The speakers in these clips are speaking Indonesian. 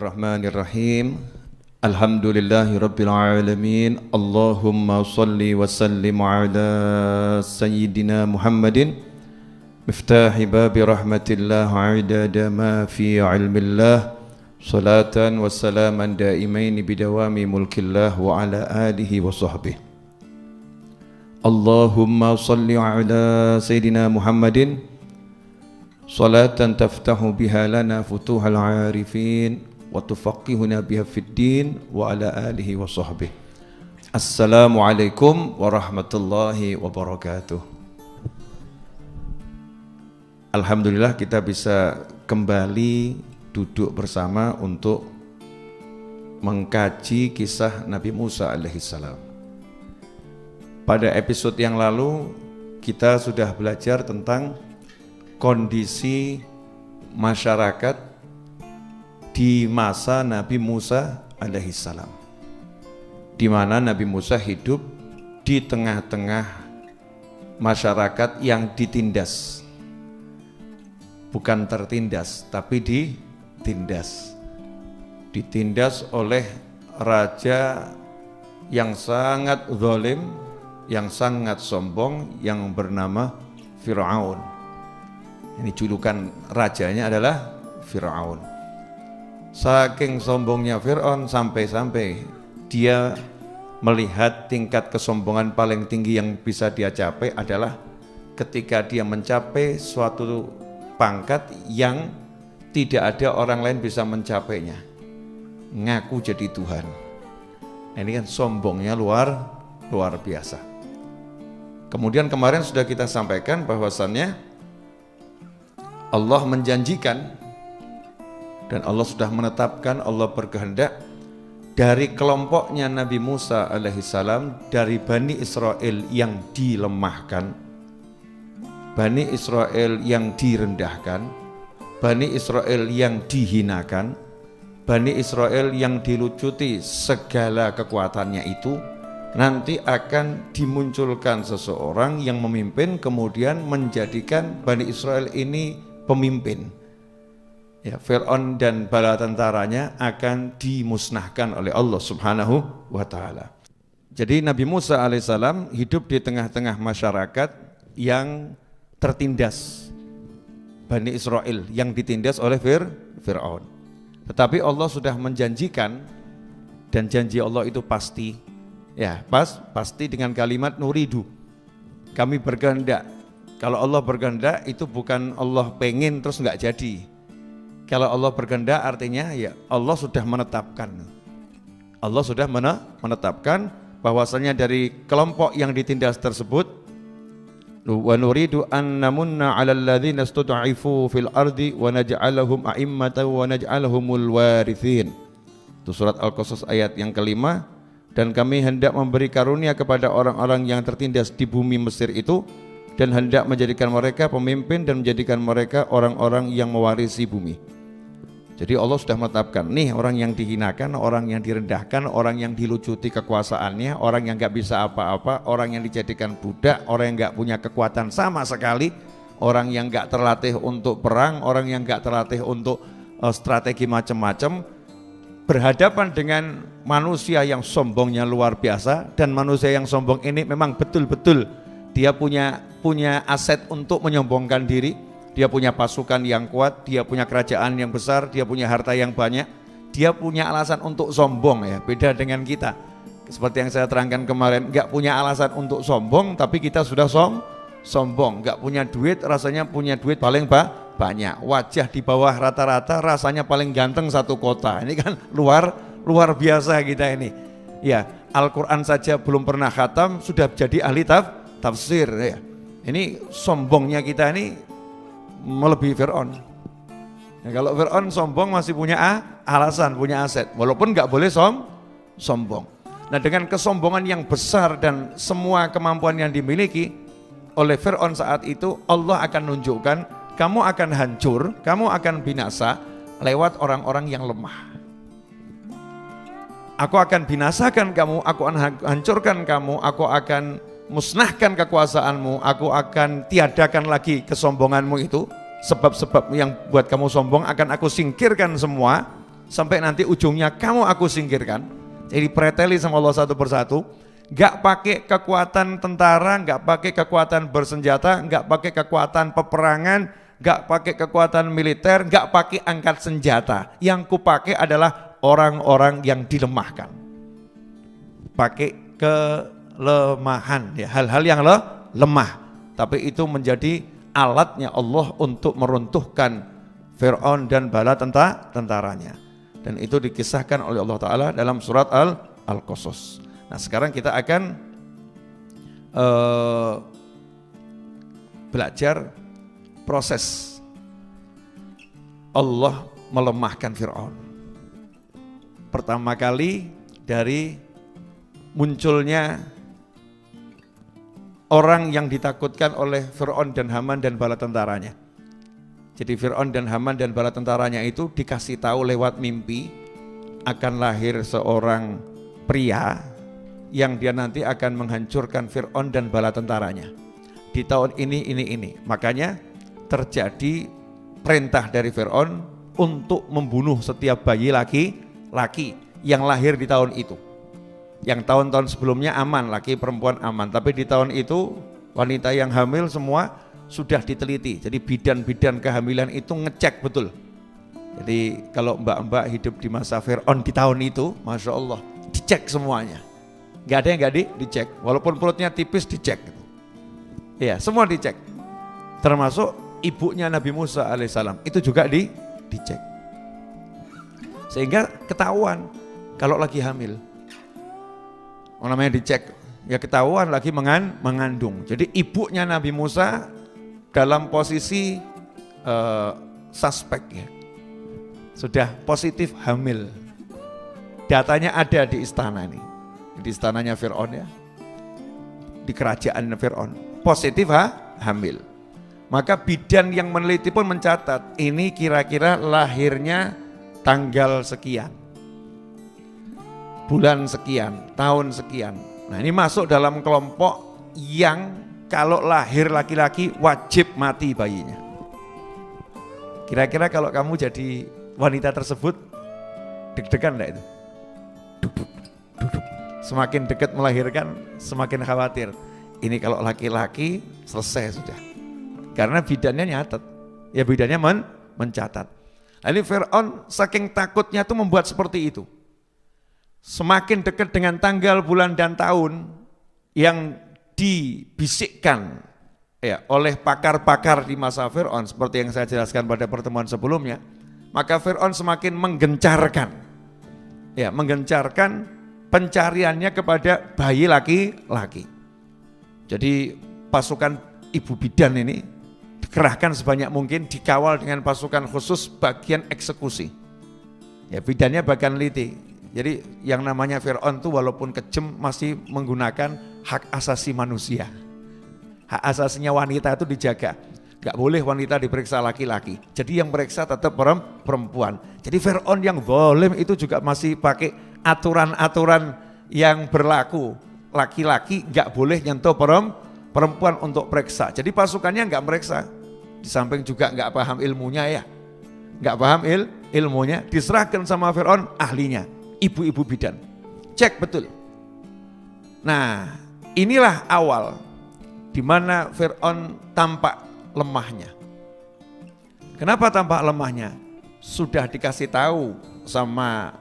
Bismillahirrahmanirrahim. Alhamdulillahirabbil alamin. Allahumma shalli wa sallim ala sayyidina Muhammadin miftahi babi rahmatillah adada ma fi ilmillah. Salatan wa salaman daimaini bidawami mulkillah wa ala alihi wa sahbihi. Allahumma shalli ala sayyidina Muhammadin salatan taftahu biha lana futuhal arifin wa tufaqihuna biha fid din wa ala alihi wa sahbihi. Assalamualaikum warahmatullahi wabarakatuh. Alhamdulillah kita bisa kembali duduk bersama untuk mengkaji kisah Nabi Musa alaihissalam. Pada episode yang lalu kita sudah belajar tentang kondisi masyarakat di masa Nabi Musa alaihissalam, di mana Nabi Musa hidup di tengah-tengah masyarakat yang ditindas, bukan tertindas tapi ditindas oleh raja yang sangat zalim, yang sangat sombong, yang bernama Fir'aun. Ini julukan rajanya adalah Fir'aun. Saking sombongnya Fir'aun sampai-sampai dia melihat tingkat kesombongan paling tinggi yang bisa dia capai adalah ketika dia mencapai suatu pangkat yang tidak ada orang lain bisa mencapainya. Ngaku jadi Tuhan. Nah, ini kan sombongnya luar biasa. Kemudian kemarin sudah kita sampaikan bahwasannya Allah menjanjikan dan Allah sudah menetapkan, Allah berkehendak dari kelompoknya Nabi Musa alaihissalam, dari Bani Israel yang dilemahkan, Bani Israel yang direndahkan, Bani Israel yang dihinakan, Bani Israel yang dilucuti segala kekuatannya itu, nanti akan dimunculkan seseorang yang memimpin kemudian menjadikan Bani Israel ini pemimpin. Ya, Fir'aun dan bala tentaranya akan dimusnahkan oleh Allah Subhanahu wa taala. Jadi Nabi Musa alaihissalam hidup di tengah-tengah masyarakat yang tertindas, Bani Israel yang ditindas oleh Fir'aun. Tetapi Allah sudah menjanjikan, dan janji Allah itu pasti. Ya, pasti dengan kalimat nuridu. Kami berkehendak. Kalau Allah berkehendak itu bukan Allah pengen terus nggak jadi. Kalau Allah berkehendak artinya ya Allah sudah menetapkan. Allah sudah menetapkan bahwasanya dari kelompok yang ditindas tersebut, wa nuridu an namunna 'alal ladzina istud'ifu fil ardi wa naj'alahum a'immatan wa naj'alahumul warithin. Itu surat Al-Qasas ayat yang kelima. Dan kami hendak memberi karunia kepada orang-orang yang tertindas di bumi Mesir itu, dan hendak menjadikan mereka pemimpin dan menjadikan mereka orang-orang yang mewarisi bumi. Jadi Allah sudah menetapkan, nih orang yang dihinakan, orang yang direndahkan, orang yang dilucuti kekuasaannya, orang yang gak bisa apa-apa, orang yang dijadikan budak, orang yang gak punya kekuatan sama sekali, orang yang gak terlatih untuk perang, orang yang gak terlatih untuk strategi macam-macam, berhadapan dengan manusia yang sombongnya luar biasa. Dan manusia yang sombong ini memang betul-betul dia punya aset untuk menyombongkan diri. Dia punya pasukan yang kuat, dia punya kerajaan yang besar, dia punya harta yang banyak. Dia punya alasan untuk sombong, ya. Beda dengan kita. Seperti yang saya terangkan kemarin, enggak punya alasan untuk sombong, tapi kita sudah sombong. Enggak punya duit, rasanya punya duit paling banyak. Wajah di bawah rata-rata, rasanya paling ganteng satu kota. Ini kan luar biasa kita ini. Ya, Al-Quran saja belum pernah khatam, sudah jadi ahli tafsir, ya. Ini sombongnya kita ini melebihi Fir'aun. Ya, kalau Fir'aun sombong masih punya alasan, punya aset, walaupun nggak boleh sombong. Nah, dengan kesombongan yang besar dan semua kemampuan yang dimiliki oleh Fir'aun saat itu, Allah akan menunjukkan kamu akan hancur, kamu akan binasa lewat orang-orang yang lemah. Aku akan binasakan kamu, aku akan hancurkan kamu, aku akan musnahkan kekuasaanmu, aku akan tiadakan lagi kesombonganmu itu, sebab-sebab yang buat kamu sombong akan aku singkirkan semua, sampai nanti ujungnya kamu aku singkirkan. Jadi preteli sama Allah satu persatu. Gak pakai kekuatan tentara, gak pakai kekuatan bersenjata, gak pakai kekuatan peperangan, gak pakai kekuatan militer, gak pakai angkat senjata. Yang kupakai adalah orang-orang yang dilemahkan. Pakai kelemahan, ya, hal-hal yang lemah. Tapi itu menjadi alatnya Allah untuk meruntuhkan Fir'aun dan bala tentaranya. Dan itu dikisahkan oleh Allah Ta'ala dalam surat Al-Qasas. Nah sekarang kita akan belajar proses Allah melemahkan Fir'aun. Pertama kali dari munculnya orang yang ditakutkan oleh Fir'aun dan Haman dan bala tentaranya. Jadi Fir'aun dan Haman dan bala tentaranya itu dikasih tahu lewat mimpi akan lahir seorang pria yang dia nanti akan menghancurkan Fir'aun dan bala tentaranya di tahun ini. Makanya terjadi perintah dari Fir'aun untuk membunuh setiap bayi laki-laki yang lahir di tahun itu. Yang tahun-tahun sebelumnya aman, laki perempuan aman, tapi di tahun itu wanita yang hamil semua sudah diteliti. Jadi bidan-bidan kehamilan itu ngecek betul. Jadi kalau mbak-mbak hidup di masa Fir'aun di tahun itu, Masya Allah, dicek semuanya. Gak ada yang gak dicek, walaupun perutnya tipis dicek. Ya, semua dicek. Termasuk ibunya Nabi Musa alaihissalam, itu juga dicek. Sehingga ketahuan kalau lagi hamil. Namanya dicek, ya ketahuan lagi mengandung. Jadi ibunya Nabi Musa dalam posisi suspek ya, sudah positif hamil. Datanya ada di istana ini, di istananya Fir'aun ya, di kerajaan Fir'aun, positif hamil. Maka bidan yang meneliti pun mencatat, ini kira-kira lahirnya tanggal sekian, bulan sekian, tahun sekian. Nah ini masuk dalam kelompok yang kalau lahir laki-laki wajib mati bayinya. Kira-kira kalau kamu jadi wanita tersebut, deg-degan enggak itu? Duduk. Semakin dekat melahirkan, semakin khawatir. Ini kalau laki-laki selesai sudah. Karena bidannya nyatet, ya bidannya mencatat. Ini Fir'aun saking takutnya itu membuat seperti itu. Semakin dekat dengan tanggal, bulan, dan tahun yang dibisikkan ya oleh pakar-pakar di masa Fir'aun seperti yang saya jelaskan pada pertemuan sebelumnya, maka Fir'aun semakin menggencarkan pencariannya kepada bayi laki-laki. Jadi pasukan ibu bidan ini dikerahkan sebanyak mungkin, dikawal dengan pasukan khusus bagian eksekusi. Ya bidannya bahkan liti. Jadi yang namanya Fir'aun itu walaupun kejam masih menggunakan hak asasi manusia. Hak asasinya wanita itu dijaga. Gak boleh wanita diperiksa laki-laki. Jadi yang periksa tetap perempuan. Jadi Fir'aun yang zalim itu juga masih pakai aturan-aturan yang berlaku. Laki-laki gak boleh nyentuh perempuan untuk periksa. Jadi pasukannya gak meriksa. Di samping juga gak paham ilmunya ya. Gak paham ilmunya. Diserahkan sama Fir'aun ahlinya. Ibu-ibu bidan, cek betul. Nah, inilah awal di mana Fir'aun tampak lemahnya. Kenapa tampak lemahnya? Sudah dikasih tahu sama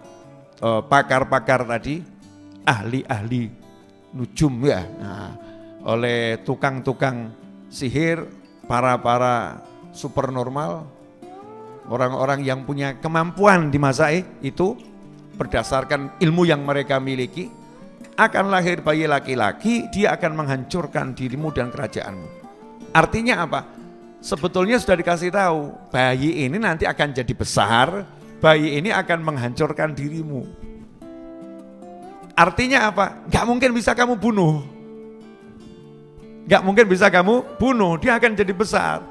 pakar-pakar tadi, ahli-ahli nujum ya, nah, oleh tukang-tukang sihir, para supernormal, orang-orang yang punya kemampuan di masa itu. Berdasarkan ilmu yang mereka miliki, akan lahir bayi laki-laki, dia akan menghancurkan dirimu dan kerajaanmu. Artinya apa? Sebetulnya sudah dikasih tahu, bayi ini nanti akan jadi besar, bayi ini akan menghancurkan dirimu. Artinya apa? Gak mungkin bisa kamu bunuh. Gak mungkin bisa kamu bunuh, dia akan jadi besar.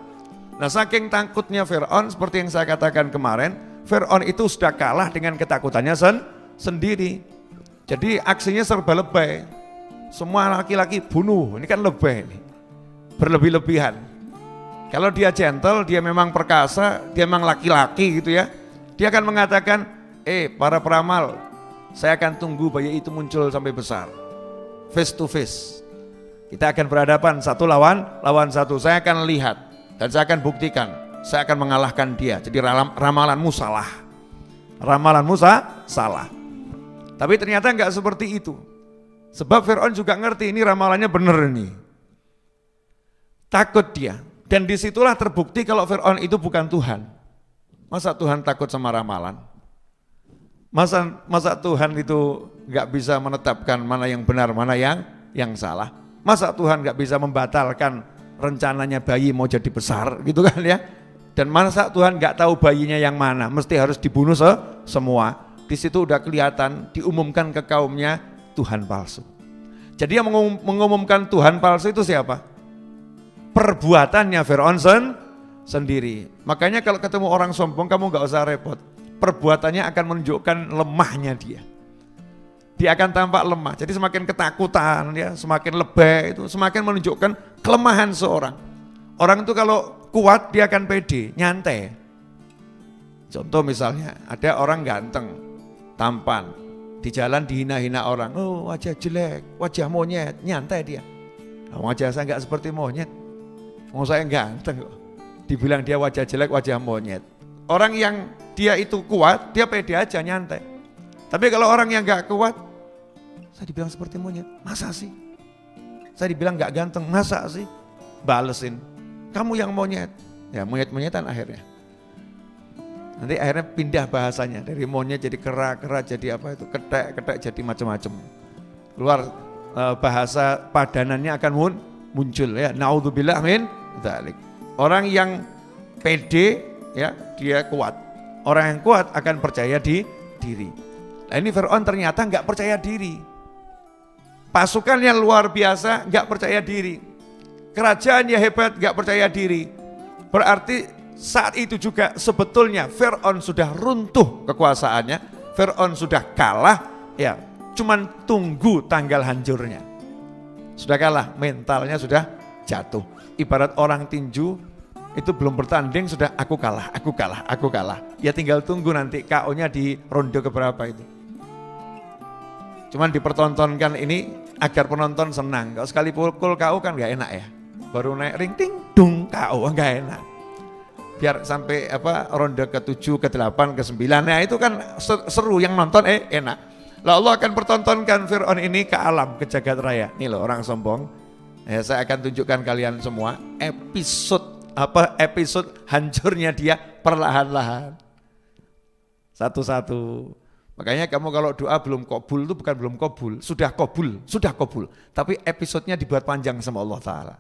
Nah saking takutnya Fir'aun, seperti yang saya katakan kemarin, Fir'aun itu sudah kalah dengan ketakutannya sendiri. Jadi aksinya serba lebay. Semua laki-laki bunuh, ini kan lebay ini. Berlebih-lebihan. Kalau dia gentle, dia memang perkasa, dia memang laki-laki gitu ya. Dia akan mengatakan, para peramal, saya akan tunggu bayi itu muncul sampai besar. Face to face. Kita akan berhadapan satu lawan satu. Saya akan lihat dan saya akan buktikan. Saya akan mengalahkan dia. Jadi ramalanmu salah. Ramalanmu salah. Tapi ternyata enggak seperti itu. Sebab Fir'aun juga ngerti ini ramalannya benar ini. Takut dia. Dan disitulah terbukti kalau Fir'aun itu bukan Tuhan. Masa Tuhan takut sama ramalan? Masa Tuhan itu enggak bisa menetapkan mana yang benar, mana yang salah? Masa Tuhan enggak bisa membatalkan rencananya bayi mau jadi besar gitu kan ya? Dan masa Tuhan enggak tahu bayinya yang mana? Mesti harus dibunuh semua. Di situ udah kelihatan diumumkan ke kaumnya Tuhan palsu. Jadi yang mengumumkan Tuhan palsu itu siapa? Perbuatannya Fir'aun sendiri. Makanya kalau ketemu orang sombong kamu enggak usah repot. Perbuatannya akan menunjukkan lemahnya dia. Dia akan tampak lemah. Jadi semakin ketakutan ya, semakin lebay itu semakin menunjukkan kelemahan seorang. Orang itu kalau kuat dia akan pede, nyantai. Contoh misalnya ada orang ganteng, tampan, di jalan dihina-hina orang. Oh wajah jelek, wajah monyet, nyantai dia. Wajah saya enggak seperti monyet. Mau saya ganteng kok. Dibilang dia wajah jelek, wajah monyet. Orang yang dia itu kuat, dia pede aja nyantai. Tapi kalau orang yang gak kuat, saya dibilang seperti monyet, masa sih? Saya dibilang gak ganteng, masa sih? Balesin, kamu yang monyet. Ya monyet-monyetan akhirnya. Nanti akhirnya pindah bahasanya, dari monyet jadi kera-kera jadi apa itu, ketek-ketek jadi macam-macam. Keluar bahasa padanannya akan muncul ya. Naudzubillah min dzalik. Orang yang pede ya, dia kuat. Orang yang kuat akan percaya diri. Nah ini Fir'aun ternyata enggak percaya diri. Pasukannya luar biasa, enggak percaya diri. Kerajaannya hebat, enggak percaya diri. Berarti saat itu juga sebetulnya Fir'aun sudah runtuh kekuasaannya. Fir'aun sudah kalah, ya cuman tunggu tanggal hancurnya. Sudah kalah, mentalnya sudah jatuh. Ibarat orang tinju, itu belum bertanding sudah aku kalah. Ya tinggal tunggu nanti KO-nya di ronde keberapa itu. Cuman dipertontonkan ini agar penonton senang. Kalau sekali pukul KO kan gak enak ya. Baru naik ring ting dung KO gak enak. Biar sampai ronde ke-7, ke-8, ke-9. Nah itu kan seru yang nonton enak. Lah Allah akan pertontonkan Fir'aun ini ke alam, ke jagat raya. Nih loh orang sombong. Saya akan tunjukkan kalian semua episode hancurnya dia perlahan-lahan. Satu-satu. Makanya kamu kalau doa belum kabul itu bukan belum kabul, sudah kabul. Tapi episodenya dibuat panjang sama Allah Ta'ala.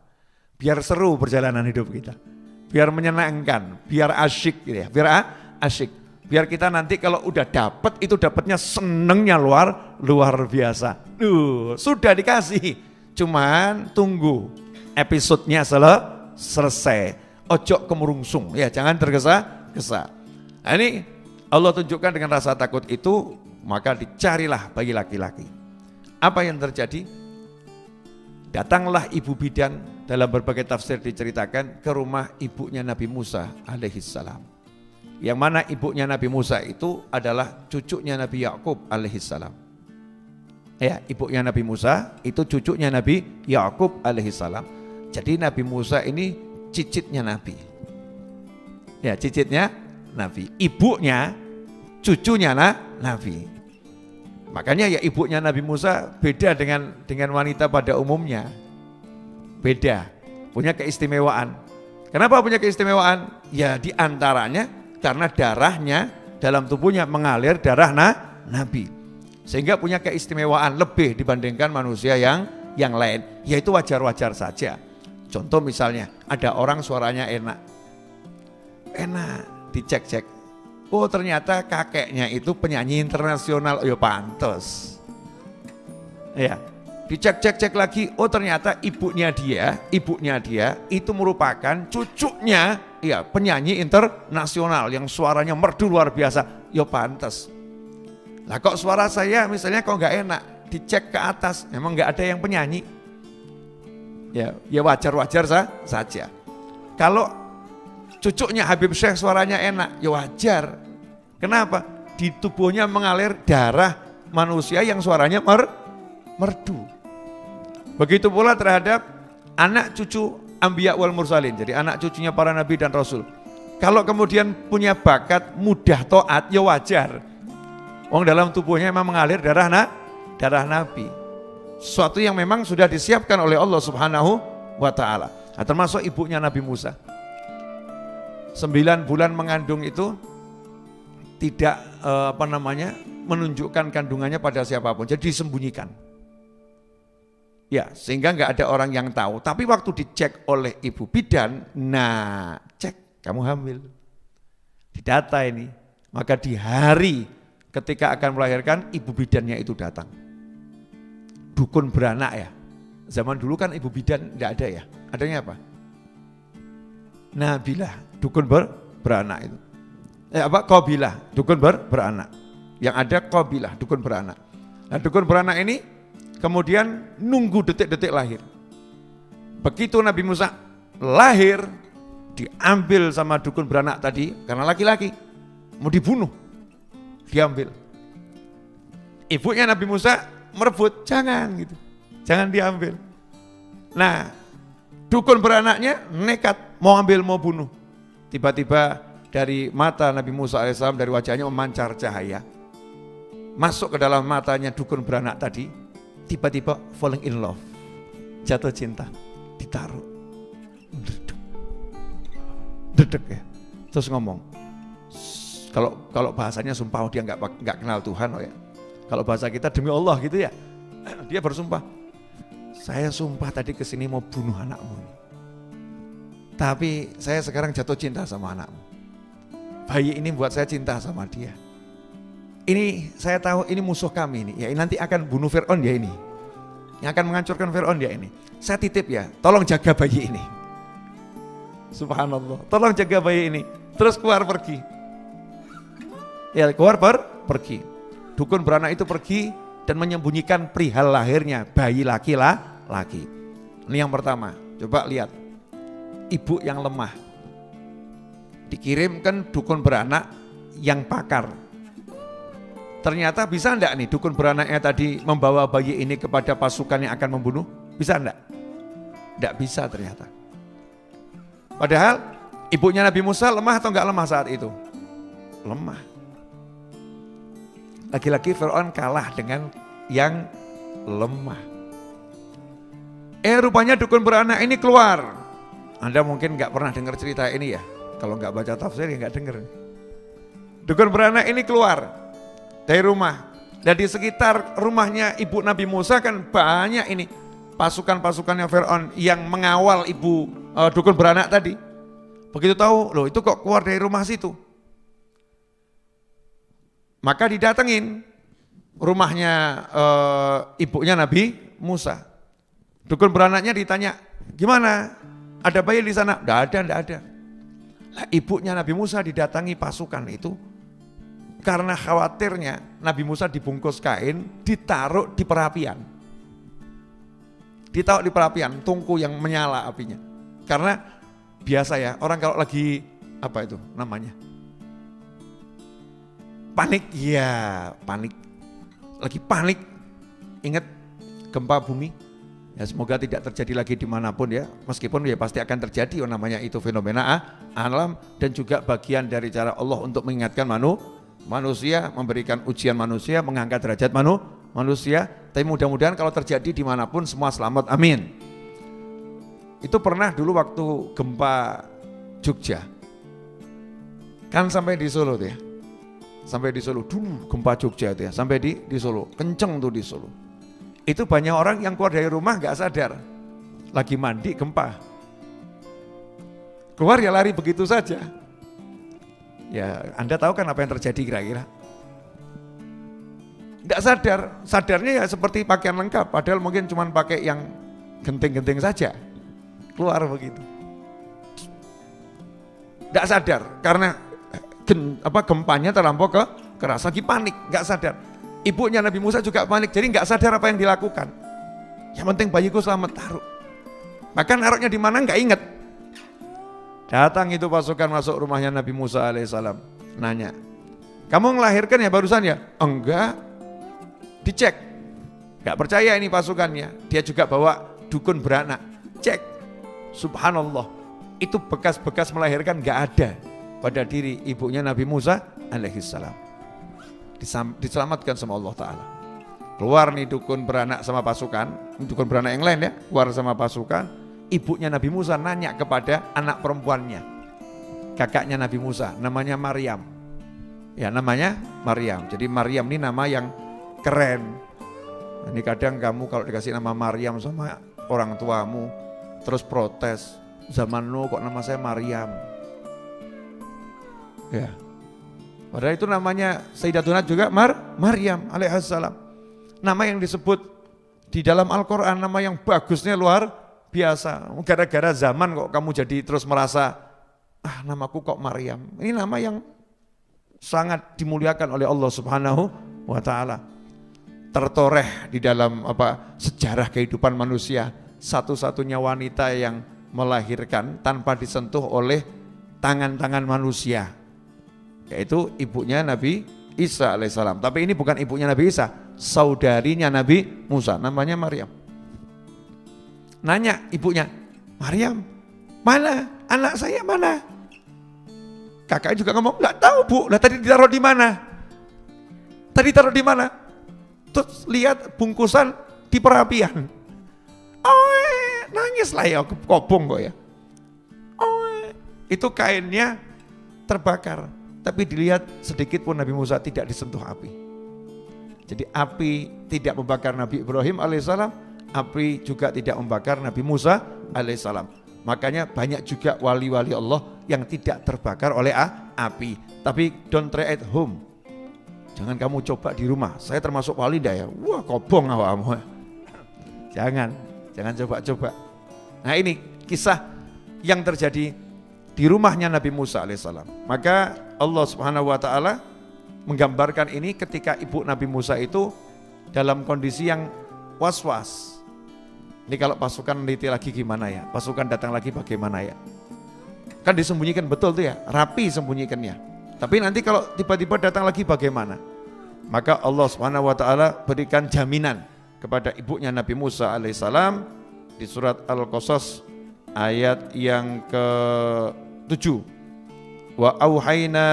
Biar seru perjalanan hidup kita. Biar menyenangkan, biar asyik gitu ya. Biar kita nanti kalau udah dapet itu dapetnya senengnya luar biasa. Sudah dikasih. Cuman tunggu episodenya selesai. Ojo kemurungsung ya, jangan tergesa-gesa. Nah ini Allah tunjukkan dengan rasa takut itu, maka dicarilah bayi laki-laki. Apa yang terjadi? Datanglah ibu bidan, dalam berbagai tafsir diceritakan ke rumah ibunya Nabi Musa alaihissalam. Yang mana ibunya Nabi Musa itu adalah cucunya Nabi Yakub alaihissalam. Ya, ibunya Nabi Musa itu cucunya Nabi Yakub alaihissalam. Jadi Nabi Musa ini cicitnya Nabi. Ya, cicitnya Nabi. Ibunya cucunya Nabi. Makanya ya ibunya Nabi Musa beda dengan wanita pada umumnya. Beda, punya keistimewaan. Kenapa punya keistimewaan? Ya diantaranya karena darahnya dalam tubuhnya mengalir darah Nabi. Sehingga punya keistimewaan lebih dibandingkan manusia yang lain. Ya itu wajar-wajar saja. Contoh misalnya ada orang suaranya enak, dicek-cek. Oh ternyata kakeknya itu penyanyi internasional, ya pantes. Ya, dicek-cek lagi, oh ternyata ibunya dia itu merupakan cucunya, ya penyanyi internasional yang suaranya merdu luar biasa, ya pantes. Lah kok suara saya misalnya kok nggak enak, dicek ke atas, memang nggak ada yang penyanyi. Ya wajar-wajar saja. Kalau cucunya Habib Syekh suaranya enak, ya wajar. Kenapa? di tubuhnya mengalir darah manusia yang suaranya merdu. Begitu pula terhadap anak cucu Anbiya wal Mursalin, jadi anak cucunya para nabi dan rasul. Kalau kemudian punya bakat mudah taat, ya wajar. Wong dalam tubuhnya memang mengalir darah nabi. Suatu yang memang sudah disiapkan oleh Allah Subhanahu wa ta'ala. Nah, termasuk ibunya Nabi Musa. 9 bulan mengandung itu tidak menunjukkan kandungannya pada siapapun, jadi disembunyikan. Ya, sehingga nggak ada orang yang tahu. Tapi waktu dicek oleh ibu bidan, nah cek kamu hamil. Didata ini, maka di hari ketika akan melahirkan ibu bidannya itu datang. Dukun beranak ya. Zaman dulu kan ibu bidan nggak ada ya. Adanya apa? Nabilah, dukun beranak itu. Qabilah, dukun beranak. Yang ada Qabilah, dukun beranak. Nah, dukun beranak ini kemudian nunggu detik-detik lahir. Begitu Nabi Musa lahir, diambil sama dukun beranak tadi, karena laki-laki, mau dibunuh, diambil. Ibunya Nabi Musa merebut, jangan gitu, jangan diambil. Nah, dukun beranaknya nekat, mau ambil, mau bunuh. Tiba-tiba dari mata Nabi Musa AS, dari wajahnya memancar cahaya, masuk ke dalam matanya dukun beranak tadi, tiba-tiba falling in love, jatuh cinta, ditaruh, dedek ya, terus ngomong. Kalau bahasanya sumpah, dia nggak kenal Tuhan, oh ya. Kalau bahasa kita demi Allah gitu ya, dia bersumpah, saya sumpah tadi kesini mau bunuh anakmu, tapi saya sekarang jatuh cinta sama anakmu. Bayi ini buat saya cinta sama dia. Ini saya tahu ini musuh kami ini, ya nanti akan bunuh Fir'aun ya ini, yang akan menghancurkan Fir'aun ya ini. Saya titip ya, tolong jaga bayi ini. Subhanallah, tolong jaga bayi ini. Terus keluar pergi. Ya keluar pergi. Dukun beranak itu pergi dan menyembunyikan perihal lahirnya bayi laki-laki. Ini yang pertama, coba lihat. Ibu yang lemah. Dikirimkan dukun beranak yang pakar. Ternyata bisa enggak nih dukun beranaknya tadi membawa bayi ini kepada pasukan yang akan membunuh? Bisa enggak? Enggak bisa ternyata. Padahal ibunya Nabi Musa lemah atau enggak lemah saat itu? Lemah. Lagi-lagi Fir'aun kalah dengan yang lemah. Rupanya dukun beranak ini keluar. Anda mungkin enggak pernah dengar cerita ini ya. Kalau enggak baca tafsir ya enggak dengar. Dukun beranak ini keluar dari rumah, dan di sekitar rumahnya ibu Nabi Musa kan banyak ini pasukan-pasukannya Fir'aun yang mengawal ibu dukun beranak tadi. Begitu tahu, loh itu kok keluar dari rumah situ. Maka didatengin rumahnya ibunya Nabi Musa. Dukun beranaknya ditanya, gimana? Ada bayi di sana? Nggak ada. Nah, ibunya Nabi Musa didatangi pasukan itu. Karena khawatirnya Nabi Musa dibungkus kain, ditaruh di perapian. Ditaruh di perapian, tungku yang menyala apinya. Karena biasa ya, orang kalau lagi, apa itu namanya? Panik, ya panik. Lagi panik, ingat gempa bumi. Ya semoga tidak terjadi lagi dimanapun ya. Meskipun ya pasti akan terjadi, namanya itu fenomena alam. Dan juga bagian dari cara Allah untuk mengingatkan manusia, memberikan ujian manusia, mengangkat derajat manusia. Tapi mudah-mudahan kalau terjadi dimanapun semua selamat, amin. Itu pernah dulu waktu gempa Jogja, kan sampai di Solo tuh ya, sampai di Solo dulu gempa Jogja itu ya, sampai di Solo, kenceng tuh di Solo. Itu banyak orang yang keluar dari rumah gak sadar, lagi mandi gempa, keluar ya lari begitu saja. Ya, Anda tahu kan apa yang terjadi kira-kira? Nggak sadar, sadarnya ya seperti pakaian lengkap, padahal mungkin cuma pakai yang genting-genting saja, keluar begitu. Nggak sadar, karena gempanya terlampau keras, lagi panik, nggak sadar. Ibunya Nabi Musa juga panik, jadi nggak sadar apa yang dilakukan. Yang penting bayiku selamat, taruh. Bahkan naruhnya di mana nggak inget. Datang itu pasukan masuk rumahnya Nabi Musa alaihissalam, nanya, Kamu ngelahirkan ya barusan ya? Enggak. Dicek. Enggak percaya ini pasukannya. Dia juga bawa dukun beranak. Cek. Subhanallah. Itu bekas-bekas melahirkan enggak ada pada diri ibunya Nabi Musa alaihissalam. Diselamatkan sama Allah Ta'ala. Keluar nih dukun beranak sama pasukan. Dukun beranak yang lain ya. Keluar sama pasukan. Ibunya Nabi Musa nanya kepada anak perempuannya. Kakaknya Nabi Musa. Namanya Maryam. Ya namanya Maryam. Jadi Maryam ini nama yang keren. Ini kadang kamu kalau dikasih nama Maryam sama orang tuamu terus protes, zaman lo kok nama saya Maryam. Ya. Padahal itu namanya Sayyidatuna juga Maryam alaihissalam. Nama yang disebut di dalam Al-Quran, nama yang bagusnya luar biasa. Gara-gara zaman kok kamu jadi terus merasa, namaku kok Maryam. Ini nama yang sangat dimuliakan oleh Allah Subhanahu wa Ta'ala. Tertoreh di dalam sejarah kehidupan manusia, satu-satunya wanita yang melahirkan tanpa disentuh oleh tangan-tangan manusia, yaitu ibunya Nabi Isa alaihissalam. Tapi ini bukan ibunya Nabi Isa, saudarinya Nabi Musa, namanya Maryam. Nanya ibunya, Maryam, mana anak saya mana? Kakaknya juga ngomong, nggak tahu bu, lah tadi ditaruh di mana? Tadi taruh di mana? Terus lihat bungkusan di perapian. Nangis lah ya, kobong kok ya. Itu kainnya terbakar. Tapi dilihat sedikit pun Nabi Musa tidak disentuh api. Jadi api tidak membakar Nabi Ibrahim alaihissalam, api juga tidak membakar Nabi Musa alaihissalam. Makanya banyak juga wali-wali Allah yang tidak terbakar oleh api. Tapi don't try at home. Jangan kamu coba di rumah. Saya termasuk wali dah ya. Wah kobong awakmu. Jangan coba-coba. Nah ini kisah yang terjadi di rumahnya Nabi Musa alaihissalam. Maka Allah Subhanahu wa Ta'ala menggambarkan ini ketika ibu Nabi Musa itu dalam kondisi yang was-was. Ini kalau pasukan meneliti lagi gimana ya? Pasukan datang lagi bagaimana ya? Kan disembunyikan betul tuh ya, rapi sembunyikannya. Tapi nanti kalau tiba-tiba datang lagi bagaimana? Maka Allah Subhanahu wa Ta'ala berikan jaminan kepada ibunya Nabi Musa alaihissalam di surat Al-Qasas ayat yang ke-7. Wa auhayna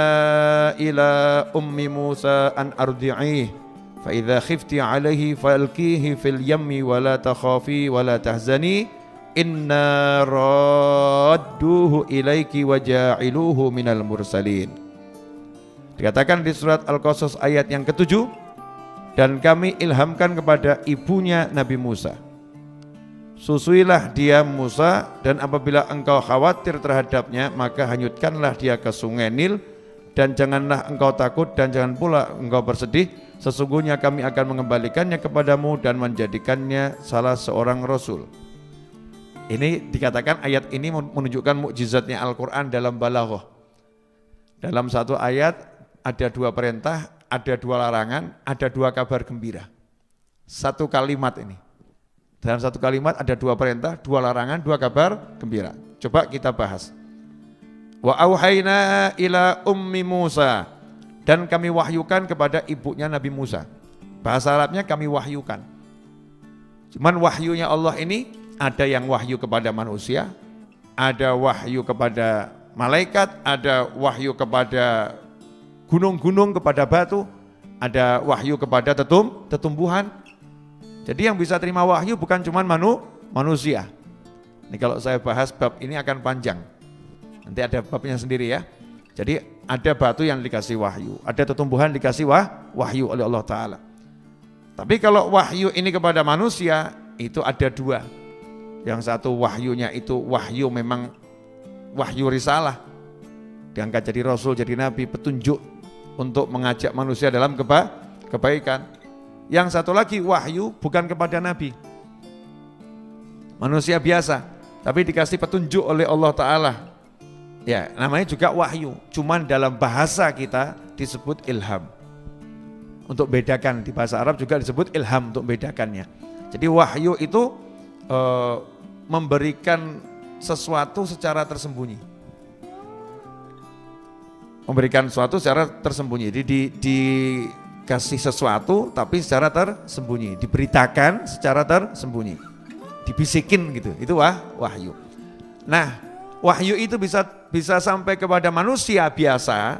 ila ummi Musa an ardi'ih fa idza khifti 'alaihi falqihi fil yammi wa la takhafi wa la tahzani inna radduhu ilaiki wa ja'iluhu minal mursalin. Dikatakan di surat Al-Qasas ayat yang ke-7, dan kami ilhamkan kepada ibunya Nabi Musa, susuilah dia Musa, dan apabila engkau khawatir terhadapnya maka hanyutkanlah dia ke sungai Nil, dan janganlah engkau takut dan jangan pula engkau bersedih, sesungguhnya kami akan mengembalikannya kepadamu dan menjadikannya salah seorang rasul. Ini dikatakan ayat ini menunjukkan mukjizatnya Al-Quran dalam balaghah. Dalam satu ayat ada dua perintah, ada dua larangan, ada dua kabar gembira. Satu kalimat ini. Dalam satu kalimat ada dua perintah, dua larangan, dua kabar gembira. Coba kita bahas. Wa auhayna ila ummi Musa, dan kami wahyukan kepada ibunya Nabi Musa. Bahasa Arabnya kami wahyukan. Cuman wahyunya Allah ini ada yang wahyu kepada manusia, ada wahyu kepada malaikat, ada wahyu kepada gunung-gunung, kepada batu, ada wahyu kepada tetumbuhan. Jadi yang bisa terima wahyu bukan cuma manusia. Ini kalau saya bahas bab ini akan panjang. Nanti ada babnya sendiri ya. Jadi ada batu yang dikasih wahyu, ada tetumbuhan dikasih wahyu oleh Allah Ta'ala. Tapi kalau wahyu ini kepada manusia, itu ada dua. Yang satu wahyunya itu wahyu memang wahyu risalah. Diangkat jadi rasul, jadi nabi, petunjuk untuk mengajak manusia dalam kebaikan. Yang satu lagi wahyu bukan kepada nabi, manusia biasa, tapi dikasih petunjuk oleh Allah Ta'ala. Ya, namanya juga wahyu, cuman dalam bahasa kita disebut ilham. Untuk bedakan, di bahasa Arab juga disebut ilham untuk bedakannya. Jadi wahyu itu memberikan sesuatu secara tersembunyi. memberikan sesuatu secara tersembunyi. Jadi dikasih sesuatu tapi secara tersembunyi, diberitakan secara tersembunyi, dibisikin gitu. Itu wahyu. Nah, wahyu itu bisa sampai kepada manusia biasa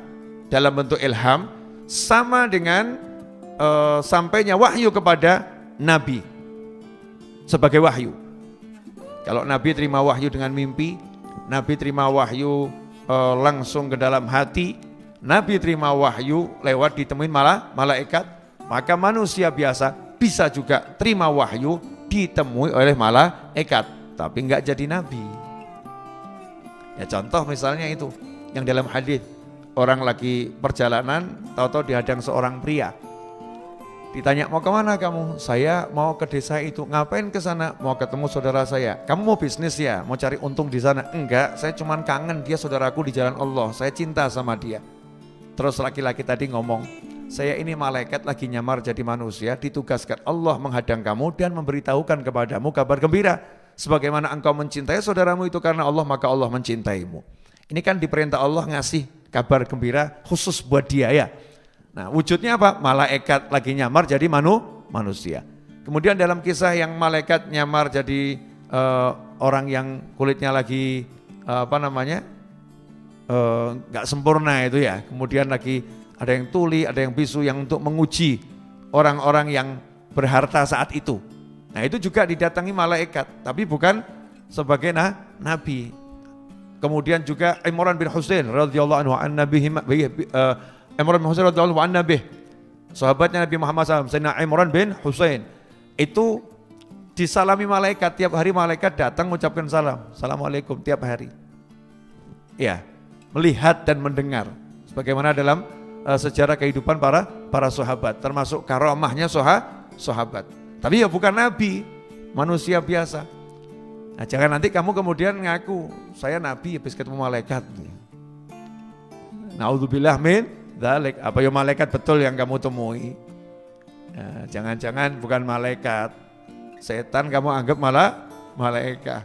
dalam bentuk ilham, sama dengan sampainya wahyu kepada nabi sebagai wahyu. Kalau nabi terima wahyu dengan mimpi, nabi terima wahyu langsung ke dalam hati, nabi terima wahyu lewat ditemuin malaikat, maka manusia biasa bisa juga terima wahyu ditemui oleh malaikat, tapi enggak jadi nabi. Ya contoh misalnya itu yang dalam hadis, orang lagi perjalanan tahu-tahu dihadang seorang pria. Ditanya, mau kemana kamu? Saya mau ke desa itu. Ngapain ke sana? Mau ketemu saudara saya. Kamu mau bisnis ya? Mau cari untung di sana? Enggak, saya cuman kangen, dia saudaraku di jalan Allah. Saya cinta sama dia. Terus laki-laki tadi ngomong, saya ini malaikat lagi nyamar jadi manusia, ditugaskan Allah menghadang kamu dan memberitahukan kepadamu kabar gembira. Sebagaimana engkau mencintai saudaramu itu karena Allah, maka Allah mencintaimu. Ini kan diperintah Allah ngasih kabar gembira khusus buat dia ya. Nah wujudnya apa? Malaikat lagi nyamar jadi manusia. Kemudian dalam kisah yang malaikat nyamar jadi orang yang kulitnya lagi nggak sempurna itu ya. Kemudian lagi ada yang tuli, ada yang bisu, yang untuk menguji orang-orang yang berharta saat itu. Nah itu juga didatangi malaikat, tapi bukan sebagai nabi. Kemudian juga Imran bin Husain radhiyallahu anhu Imran bin Husain radhiyallahu anhu, sahabatnya Nabi Muhammad SAW, Sayyidina Imran bin Husain, itu disalami malaikat, tiap hari malaikat datang mengucapkan salam, assalamualaikum tiap hari. Ya, melihat dan mendengar, sebagaimana dalam sejarah kehidupan para sahabat, termasuk karomahnya sahabat. Tapi ya bukan nabi, manusia biasa. Nah, jangan nanti kamu kemudian ngaku, saya nabi habis ketemu malaikat. Naudzubillah min dzalik. Apa ya malaikat betul yang kamu temui? Nah, jangan-jangan bukan malaikat, setan kamu anggap malah malaikat.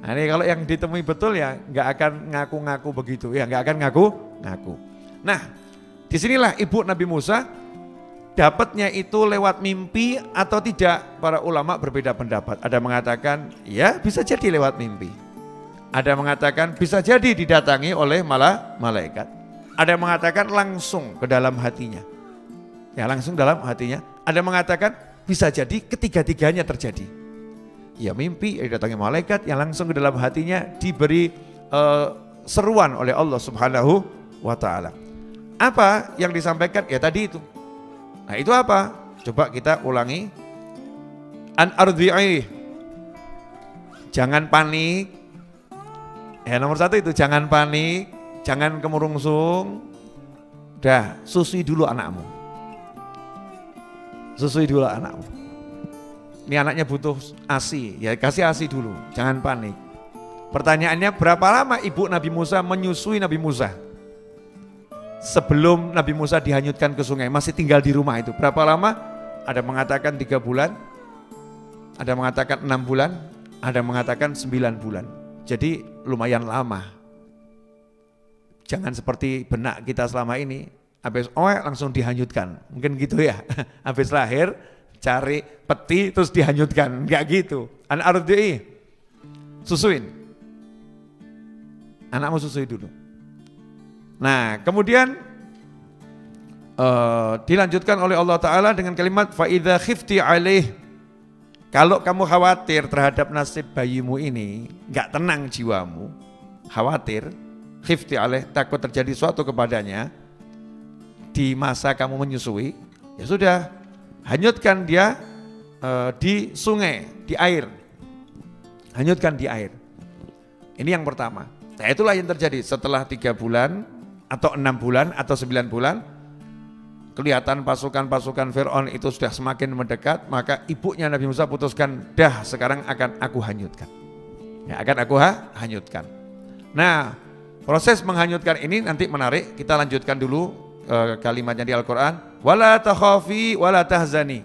Nah, ini kalau yang ditemui betul ya nggak akan ngaku-ngaku begitu, ya nggak akan ngaku-ngaku. Nah, disinilah ibu Nabi Musa dapatnya itu lewat mimpi atau tidak, para ulama berbeda pendapat. Ada mengatakan ya bisa jadi lewat mimpi. Ada mengatakan bisa jadi didatangi oleh malaikat. Ada mengatakan langsung ke dalam hatinya. Ya langsung dalam hatinya. Ada mengatakan bisa jadi ketiga-tiganya terjadi. Ya mimpi didatangi malaikat, yang langsung ke dalam hatinya diberi seruan oleh Allah Subhanahu wa ta'ala. Apa yang disampaikan? Ya tadi itu. Nah itu apa? Coba kita ulangi. An ardhi'i. Jangan panik. Ya nomor satu itu jangan panik, jangan kemurungsung. Udah, susui dulu anakmu. Susui dulu anakmu. Ini anaknya butuh ASI, ya kasih ASI dulu, jangan panik. Pertanyaannya, berapa lama ibu Nabi Musa menyusui Nabi Musa? Sebelum Nabi Musa dihanyutkan ke sungai, masih tinggal di rumah itu. Berapa lama? Ada mengatakan 3 bulan, ada mengatakan 6 bulan, ada mengatakan 9 bulan. Jadi lumayan lama. Jangan seperti benak kita selama ini, habis langsung dihanyutkan. Mungkin gitu ya, habis lahir cari peti terus dihanyutkan, enggak gitu. An ardhi'i, susuin. Anakmu susui dulu. Nah kemudian dilanjutkan oleh Allah Ta'ala dengan kalimat fa'idha khifti alaih. Kalau kamu khawatir terhadap nasib bayimu ini, gak tenang jiwamu, khawatir, khifti alaih, takut terjadi sesuatu kepadanya di masa kamu menyusui, ya sudah, hanyutkan dia di sungai, di air. Hanyutkan di air. Ini yang pertama. Nah itulah yang terjadi setelah 3 bulan, atau 6 bulan, atau 9 bulan, kelihatan pasukan-pasukan Fir'aun itu sudah semakin mendekat, maka ibunya Nabi Musa putuskan, dah sekarang akan aku hanyutkan. Ya, akan aku hanyutkan. Nah, proses menghanyutkan ini nanti menarik, kita lanjutkan dulu kalimatnya di Al-Quran. Wala takhafi wala tahzani.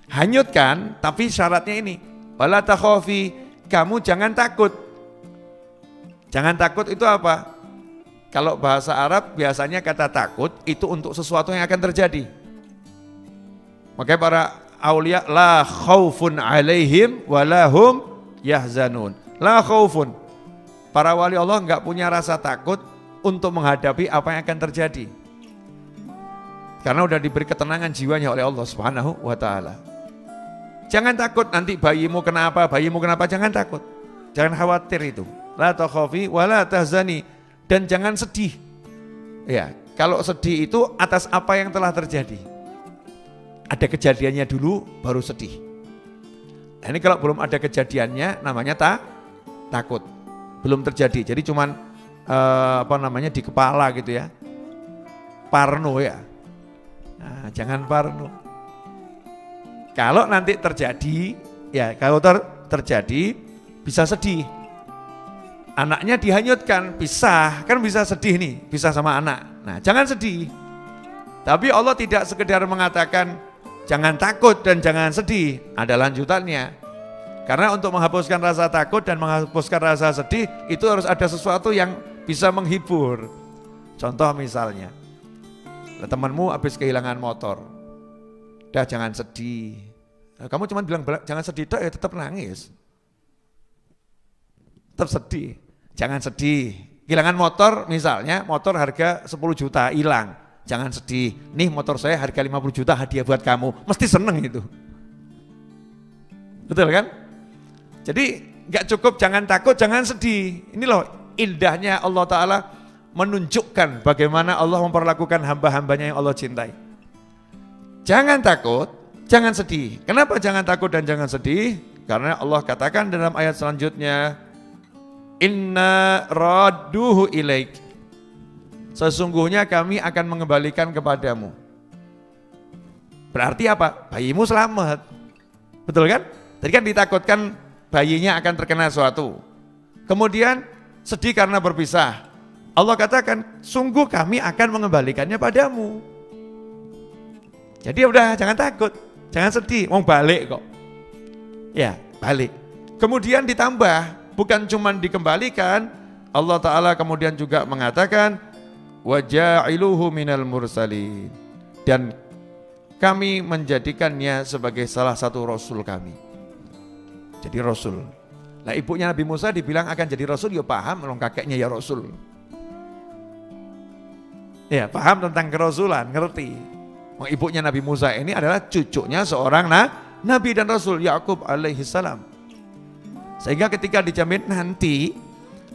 Hanyutkan, tapi syaratnya ini. Wala takhafi, kamu jangan takut. Jangan takut itu apa? Kalau bahasa Arab biasanya kata takut itu untuk sesuatu yang akan terjadi. Makanya para aulia la khaufun alaihim walahum yahzanun. La khaufun. Para wali Allah enggak punya rasa takut untuk menghadapi apa yang akan terjadi. Karena udah diberi ketenangan jiwanya oleh Allah Subhanahu wa taala. Jangan takut nanti bayimu kenapa, jangan takut. Jangan khawatir itu. La takhafi wa la tahzani, dan jangan sedih. Ya, kalau sedih itu atas apa yang telah terjadi. Ada kejadiannya dulu baru sedih. Nah, ini kalau belum ada kejadiannya namanya takut. Belum terjadi. Jadi cuman di kepala gitu ya. Parno ya. Nah, jangan parno. Kalau nanti terjadi, ya kalau terjadi bisa sedih. Anaknya dihanyutkan, pisah, kan bisa sedih nih, pisah sama anak. Nah, jangan sedih. Tapi Allah tidak sekedar mengatakan jangan takut dan jangan sedih, ada lanjutannya. Karena untuk menghapuskan rasa takut dan menghapuskan rasa sedih itu harus ada sesuatu yang bisa menghibur. Contoh misalnya, temanmu habis kehilangan motor, dah jangan sedih. Kamu cuma bilang jangan sedih, ya tetap nangis. Tetap sedih, jangan sedih. Kehilangan motor misalnya, motor harga 10 juta hilang, jangan sedih. Nih motor saya harga 50 juta hadiah buat kamu, mesti seneng itu. Betul kan? Jadi gak cukup jangan takut, jangan sedih. Ini loh indahnya Allah Ta'ala menunjukkan bagaimana Allah memperlakukan hamba-hambanya yang Allah cintai. Jangan takut, jangan sedih. Kenapa jangan takut dan jangan sedih? Karena Allah katakan dalam ayat selanjutnya, Inna radduhu ilaik. Sesungguhnya kami akan mengembalikan kepadamu. Berarti apa? Bayimu selamat. Betul kan? Tadi kan ditakutkan bayinya akan terkena sesuatu. Kemudian sedih karena berpisah. Allah katakan, sungguh kami akan mengembalikannya padamu. Jadi udah jangan takut, jangan sedih, mau balik kok. Ya, balik. Kemudian ditambah, bukan cuma dikembalikan, Allah Ta'ala kemudian juga mengatakan, waja'iluhu minal mursalin. Dan kami menjadikannya sebagai salah satu rasul kami. Jadi rasul. Nah ibunya Nabi Musa dibilang akan jadi rasul, ya paham, orang kakeknya ya rasul. Ya paham tentang kerasulan, ngerti. Ibunya Nabi Musa ini adalah cucunya seorang Nabi dan Rasul, Yakub alaihi salam. Sehingga ketika dijamin nanti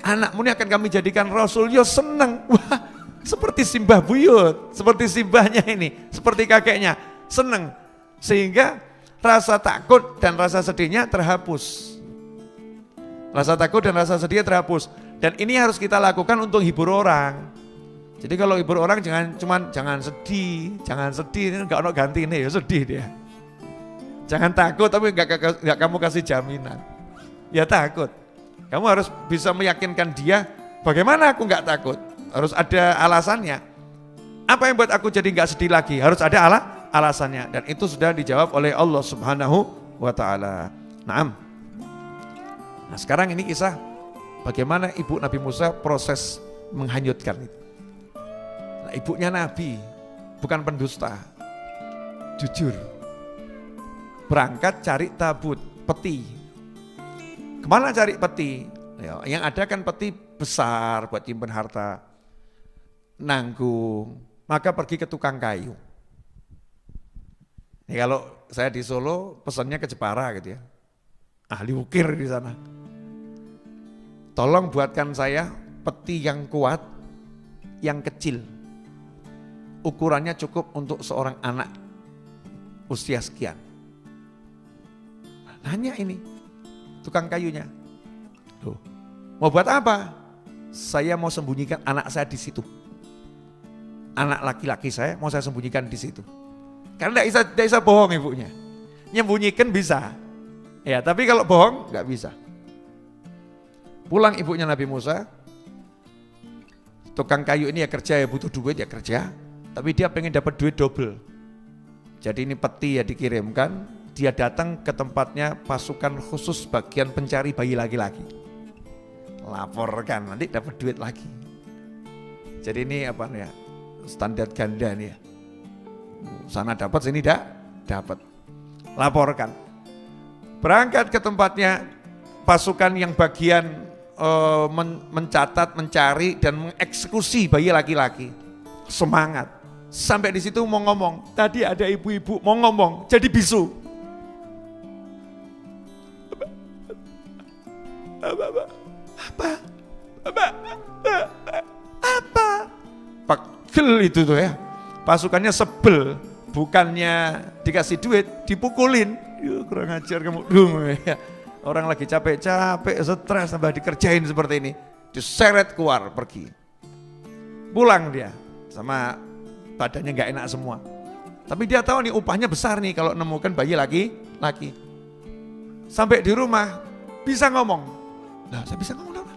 anakmu ini akan kami jadikan rasul, ya senang. Wah, seperti simbah buyut, seperti simbahnya ini, seperti kakeknya, senang. Sehingga rasa takut dan rasa sedihnya terhapus. Rasa takut dan rasa sedihnya terhapus. Dan ini harus kita lakukan untuk hibur orang. Jadi kalau hibur orang jangan sedih, enggak ono ganti ini ya sedih dia. Jangan takut tapi enggak kamu kasih jaminan. Ya takut. Kamu harus bisa meyakinkan dia, bagaimana aku enggak takut? Harus ada alasannya. Apa yang buat aku jadi enggak sedih lagi? Harus ada alasannya, dan itu sudah dijawab oleh Allah Subhanahu wa taala. Naam. Nah, sekarang ini kisah bagaimana ibu Nabi Musa proses menghanyutkan itu. Nah, ibunya Nabi, bukan pendusta. Jujur. Berangkat cari tabut, peti. Kemana cari peti? Ya, yang ada kan peti besar buat simpen harta. Nanggung, maka pergi ke tukang kayu. Ini kalau saya di Solo pesannya ke Jepara gitu ya. Ahli ukir di sana. Tolong buatkan saya peti yang kuat, yang kecil. Ukurannya cukup untuk seorang anak usia sekian. Nanya ini tukang kayunya. Loh, mau buat apa? Saya mau sembunyikan anak saya di situ. Anak laki-laki saya mau saya sembunyikan di situ. Karena tidak bisa bohong ibunya. Nyembunyikan bisa. Ya, tapi kalau bohong nggak bisa. Pulang ibunya Nabi Musa. Tukang kayu ini ya kerja, ya butuh duit ya kerja. Tapi dia pengen dapat duit double. Jadi ini peti ya dikirimkan. Dia datang ke tempatnya pasukan khusus bagian pencari bayi laki-laki. Laporkan, nanti dapat duit lagi. Jadi ini apa ya, standar ganda nih ya. Sana dapat, sini dapat. Laporkan. Berangkat ke tempatnya pasukan yang bagian mencatat, mencari dan mengeksekusi bayi laki-laki. Semangat. Sampai di situ mau ngomong, tadi ada ibu-ibu mau ngomong, jadi bisu. Apa? Pegel itu tuh ya. Pasukannya sebel, bukannya dikasih duit, dipukulin. Ya, kurang ajar kamu. Ya. Orang lagi capek-capek, stres, tambah dikerjain seperti ini. Diseret keluar, pergi. Pulang dia, sama badannya gak enak semua. Tapi dia tahu nih upahnya besar nih kalau nemukan bayi laki-laki. Sampai di rumah, bisa ngomong. Nah, saya bisa ngomong apa?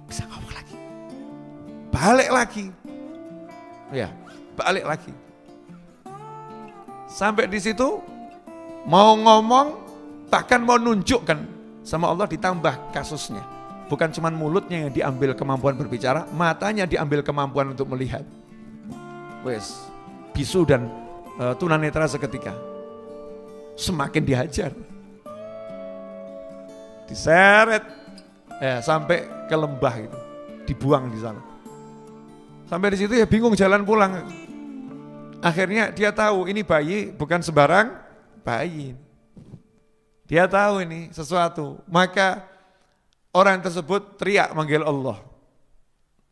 Bisa ngomong lagi. Balik lagi. Ya, balik lagi. Sampai di situ, mau ngomong, bahkan mau nunjukkan, sama Allah ditambah kasusnya. Bukan cuma mulutnya yang diambil kemampuan berbicara, matanya diambil kemampuan untuk melihat. Wes, bisu dan tunanetra seketika. Semakin dihajar. Diseret, sampai ke lembah itu, dibuang di sana. Sampai di situ ya bingung jalan pulang. Akhirnya dia tahu ini bayi bukan sembarang bayi. Dia tahu ini sesuatu. Maka orang tersebut teriak manggil Allah.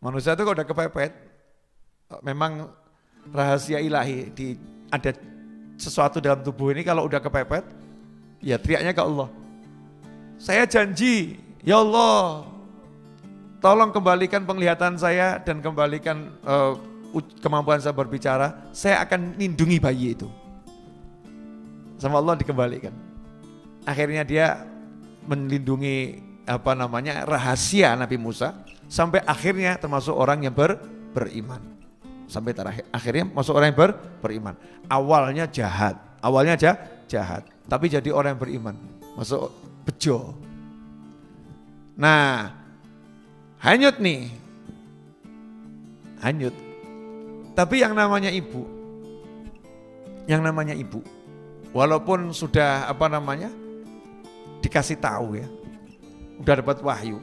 Manusia itu kalau udah kepepet, memang rahasia ilahi, ada sesuatu dalam tubuh ini kalau udah kepepet, ya teriaknya ke Allah. Saya janji, ya Allah, tolong kembalikan penglihatan saya dan kembalikan kemampuan saya berbicara, saya akan lindungi bayi itu. Sama Allah dikembalikan. Akhirnya dia melindungi rahasia Nabi Musa sampai akhirnya termasuk orang yang beriman. Sampai akhirnya masuk orang yang beriman. Awalnya jahat, tapi jadi orang yang beriman. Masuk bejo. Nah, hanyut nih. Hanyut. Tapi yang namanya ibu, walaupun sudah dikasih tahu ya, udah dapat wahyu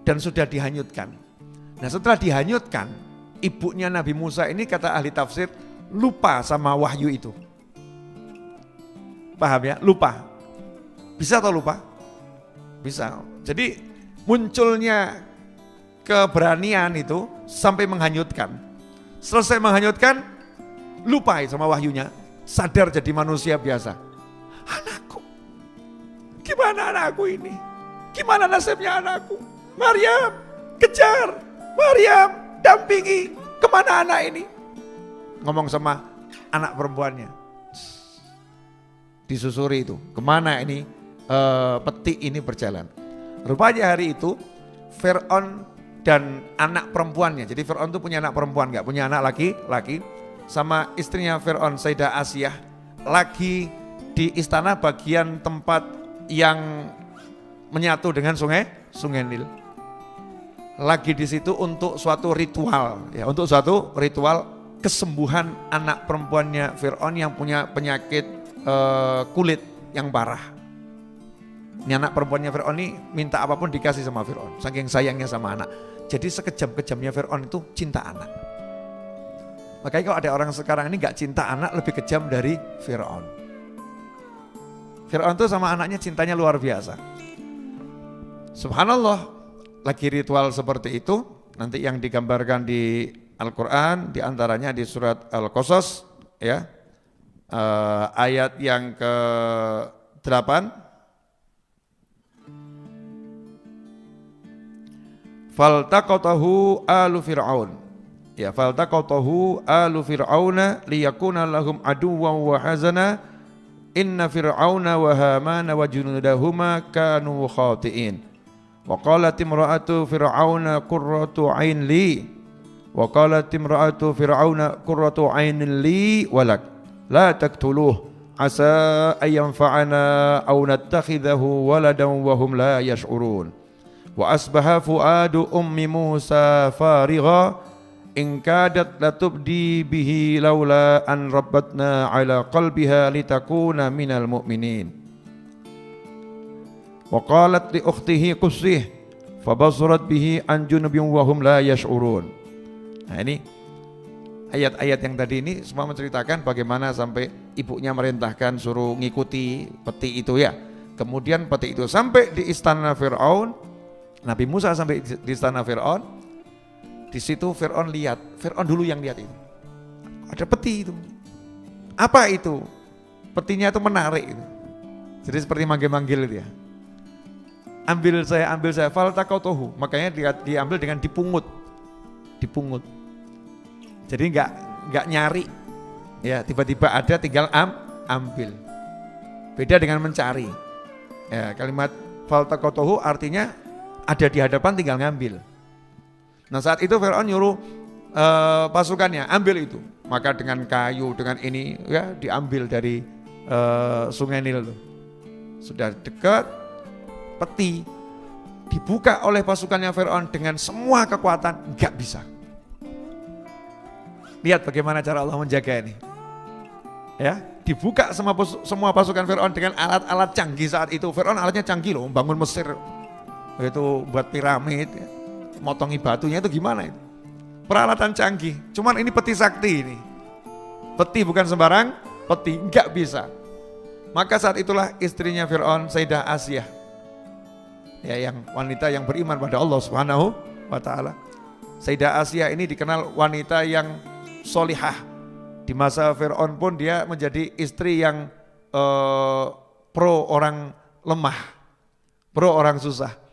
dan sudah dihanyutkan. Nah setelah dihanyutkan, ibunya Nabi Musa ini kata ahli tafsir lupa sama wahyu itu. Paham ya? Lupa. Bisa atau lupa? Bisa. Jadi munculnya keberanian itu sampai menghanyutkan. Selesai menghanyutkan, lupa sama wahyunya, sadar jadi manusia biasa. Anakku, gimana anakku ini? Gimana nasibnya anakku? Maryam, kejar. Maryam, dampingi. Kemana anak ini? Ngomong sama anak perempuannya. Disusuri itu, kemana ini peti ini berjalan. Rupanya hari itu Fir'aun dan anak perempuannya. Jadi Fir'aun itu punya anak perempuan, gak punya anak laki-laki. Sama istrinya Fir'aun, Sayyidah Asiyah, lagi di istana bagian tempat yang menyatu dengan sungai Nil. Lagi di situ untuk suatu ritual, ya, untuk suatu ritual kesembuhan anak perempuannya Fir'aun yang punya penyakit kulit yang parah. Ini anak perempuannya Fir'aun ini minta apapun dikasih sama Fir'aun, saking sayangnya sama anak. Jadi sekejam-kejamnya Fir'aun itu cinta anak. Makanya kalau ada orang sekarang ini gak cinta anak, lebih kejam dari Fir'aun. Fir'aun itu sama anaknya cintanya luar biasa. Subhanallah, lagi ritual seperti itu, nanti yang digambarkan di Al-Quran, diantaranya di surat Al-Qasas, ya, ayat yang ke-8. Faltaqatahu alu Fir'aun. Ya, faltaqatahu alu Fir'auna liyakuna lahum aduwwan wa hazana inna Fir'auna wa Hamana wa junudahuma kanu khati'in. Wa qalat imra'atu Fir'auna qurratu 'ain li. Wa qalat imra'atu Fir'auna qurratu 'ainin li walak la taqtuluhu asa ay yanfa'ana aw nattakhidhahu waladan wa hum la yash'urun. Wa asbaha fuadu ummi Musa farigha in kadat latubdi bihi laula an rabbatna ala qalbiha litakuna minal mu'minin. Wa qalat li ukhtihi qussih fabasurat bihi an junubin wa hum la yash'urun. Nah ini ayat-ayat yang tadi ini semua menceritakan bagaimana sampai ibunya merintahkan suruh ngikuti peti itu ya. Kemudian peti itu sampai di istana Fir'aun, Nabi Musa sampai di istana Fir'aun. Di situ Fir'aun lihat, Fir'aun dulu yang lihat itu. Ada peti itu. Apa itu? Petinya itu menarik itu. Jadi seperti manggil-manggil itu ya. Ambil saya, faltaqatuhu. Makanya diambil dengan dipungut. Dipungut. Jadi enggak nyari. Ya, tiba-tiba ada tinggal ambil. Beda dengan mencari. Ya, kalimat faltaqatuhu artinya ada di hadapan tinggal ngambil. Nah saat itu Fir'aun nyuruh pasukannya ambil itu. Maka dengan kayu, dengan ini ya diambil dari sungai Nil itu. Sudah dekat, peti dibuka oleh pasukannya Fir'aun dengan semua kekuatan, enggak bisa. Lihat bagaimana cara Allah menjaga ini. Ya, dibuka semua pasukan Fir'aun dengan alat-alat canggih saat itu. Fir'aun alatnya canggih loh, bangun Mesir. Itu buat piramid, ya. Motongi batunya itu gimana itu? Peralatan canggih. Cuman ini peti sakti ini. Peti bukan sembarang, peti enggak bisa. Maka saat itulah istrinya Fir'aun, Sayyidah Asiyah. Ya, yang wanita yang beriman pada Allah Subhanahu wa taala. Sayyidah Asiyah ini dikenal wanita yang solihah. Di masa Fir'aun pun dia menjadi istri yang pro orang lemah, pro orang susah.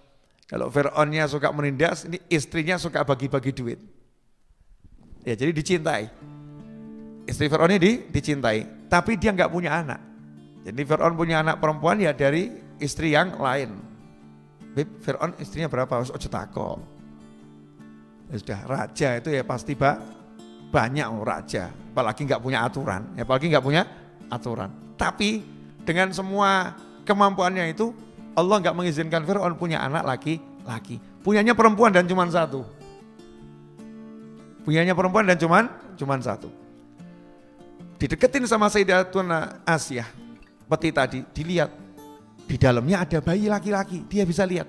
Kalau Fir'aunnya suka menindas, ini istrinya suka bagi-bagi duit. Ya jadi dicintai. Istri Fir'aun ini dicintai, tapi dia nggak punya anak. Jadi Fir'aun punya anak perempuan ya dari istri yang lain. Fir'aun istrinya berapa? Ojo tako. Ya sudah, raja itu ya pasti banyak raja. Apalagi nggak punya aturan. Ya apalagi nggak punya aturan. Tapi dengan semua kemampuannya itu, Allah nggak mengizinkan Fir'aun punya anak laki-laki. Punyanya perempuan dan cuma satu. Punyanya perempuan dan cuma satu. Dideketin sama Sayyidatuna Asiyah. Peti tadi dilihat. Di dalamnya ada bayi laki-laki. Dia bisa lihat.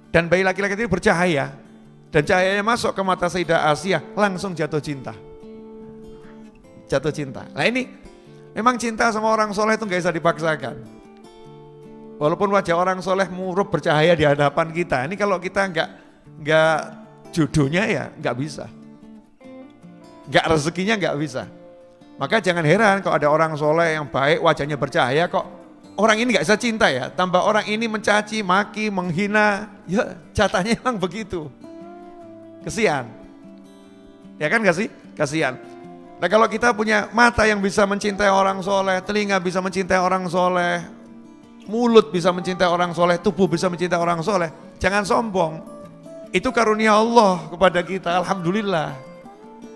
Dan bayi laki-laki itu bercahaya. Dan cahayanya masuk ke mata Sayyidah Asiyah. Langsung jatuh cinta. Jatuh cinta. Nah ini memang cinta sama orang soleh itu nggak bisa dipaksakan. Walaupun wajah orang soleh murub bercahaya di hadapan kita, ini kalau kita nggak jodohnya ya nggak bisa, nggak rezekinya nggak bisa. Maka jangan heran kalau ada orang soleh yang baik wajahnya bercahaya kok orang ini nggak bisa cinta ya. Tambah orang ini mencaci, maki, menghina, ya jatahnya emang begitu. Kesian, ya kan nggak sih? Kasihan. Nah kalau kita punya mata yang bisa mencintai orang soleh, telinga bisa mencintai orang soleh, mulut bisa mencintai orang soleh, tubuh bisa mencintai orang soleh. Jangan sombong. Itu karunia Allah kepada kita, alhamdulillah.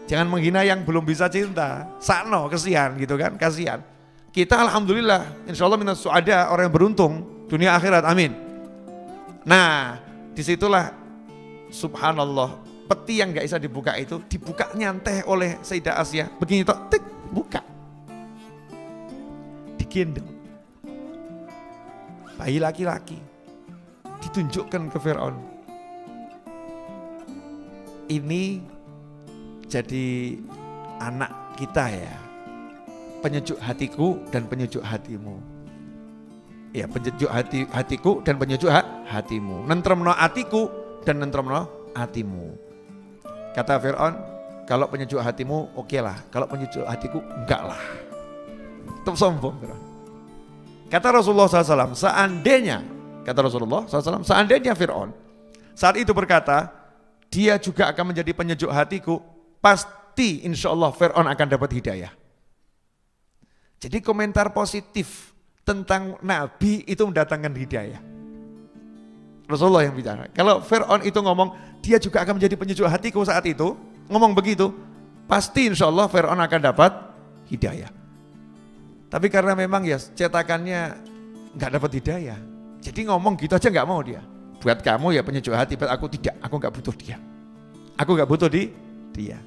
Jangan menghina yang belum bisa cinta. Sakno, kesian gitu kan, kasihan. Kita alhamdulillah, insya Allah minas su'ada, orang yang beruntung, dunia akhirat, amin. Nah, disitulah subhanallah, peti yang gak bisa dibuka itu, dibuka nyanteh oleh Sayyidah Asiyah. Begini toh, tik, buka. Digendong. Bayi laki-laki ditunjukkan ke Fir'aun. Ini jadi anak kita ya, penyejuk hatiku dan penyejuk hatimu. Ya, penyejuk hatiku dan penyejuk hatimu. Nentremno hatiku dan nentremno hatimu. Kata Fir'aun, kalau penyejuk hatimu oke lah, kalau penyejuk hatiku enggak lah. Tetap sombong Fir'aun. Kata Rasulullah SAW, seandainya Fir'aun saat itu berkata, dia juga akan menjadi penyejuk hatiku, pasti insya Allah Fir'aun akan dapat hidayah. Jadi komentar positif tentang Nabi itu mendatangkan hidayah. Rasulullah yang bicara. Kalau Fir'aun itu ngomong, dia juga akan menjadi penyejuk hatiku saat itu, ngomong begitu, pasti insya Allah Fir'aun akan dapat hidayah. Tapi karena memang ya cetakannya nggak dapat hidayah, jadi ngomong gitu aja nggak mau dia. Buat kamu ya penyejuk hati, buat aku tidak, aku nggak butuh dia. Aku nggak butuh dia.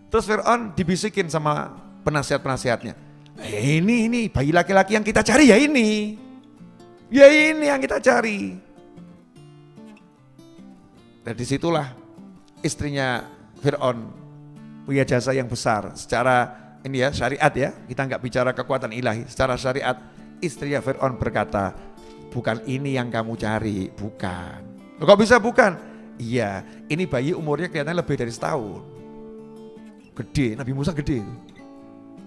Terus Fir'aun dibisikin sama penasihat-penasihatnya. Ini bayi laki-laki yang kita cari ya ini. Ya ini yang kita cari. Dan disitulah istrinya Fir'aun punya jasa yang besar. Secara ini ya syariat ya, kita nggak bicara kekuatan ilahi. Secara syariat istrinya Fir'aun berkata, bukan ini yang kamu cari, bukan. Loh, kok bisa bukan? Iya, ini bayi umurnya kelihatannya lebih dari setahun. Gede, Nabi Musa gede.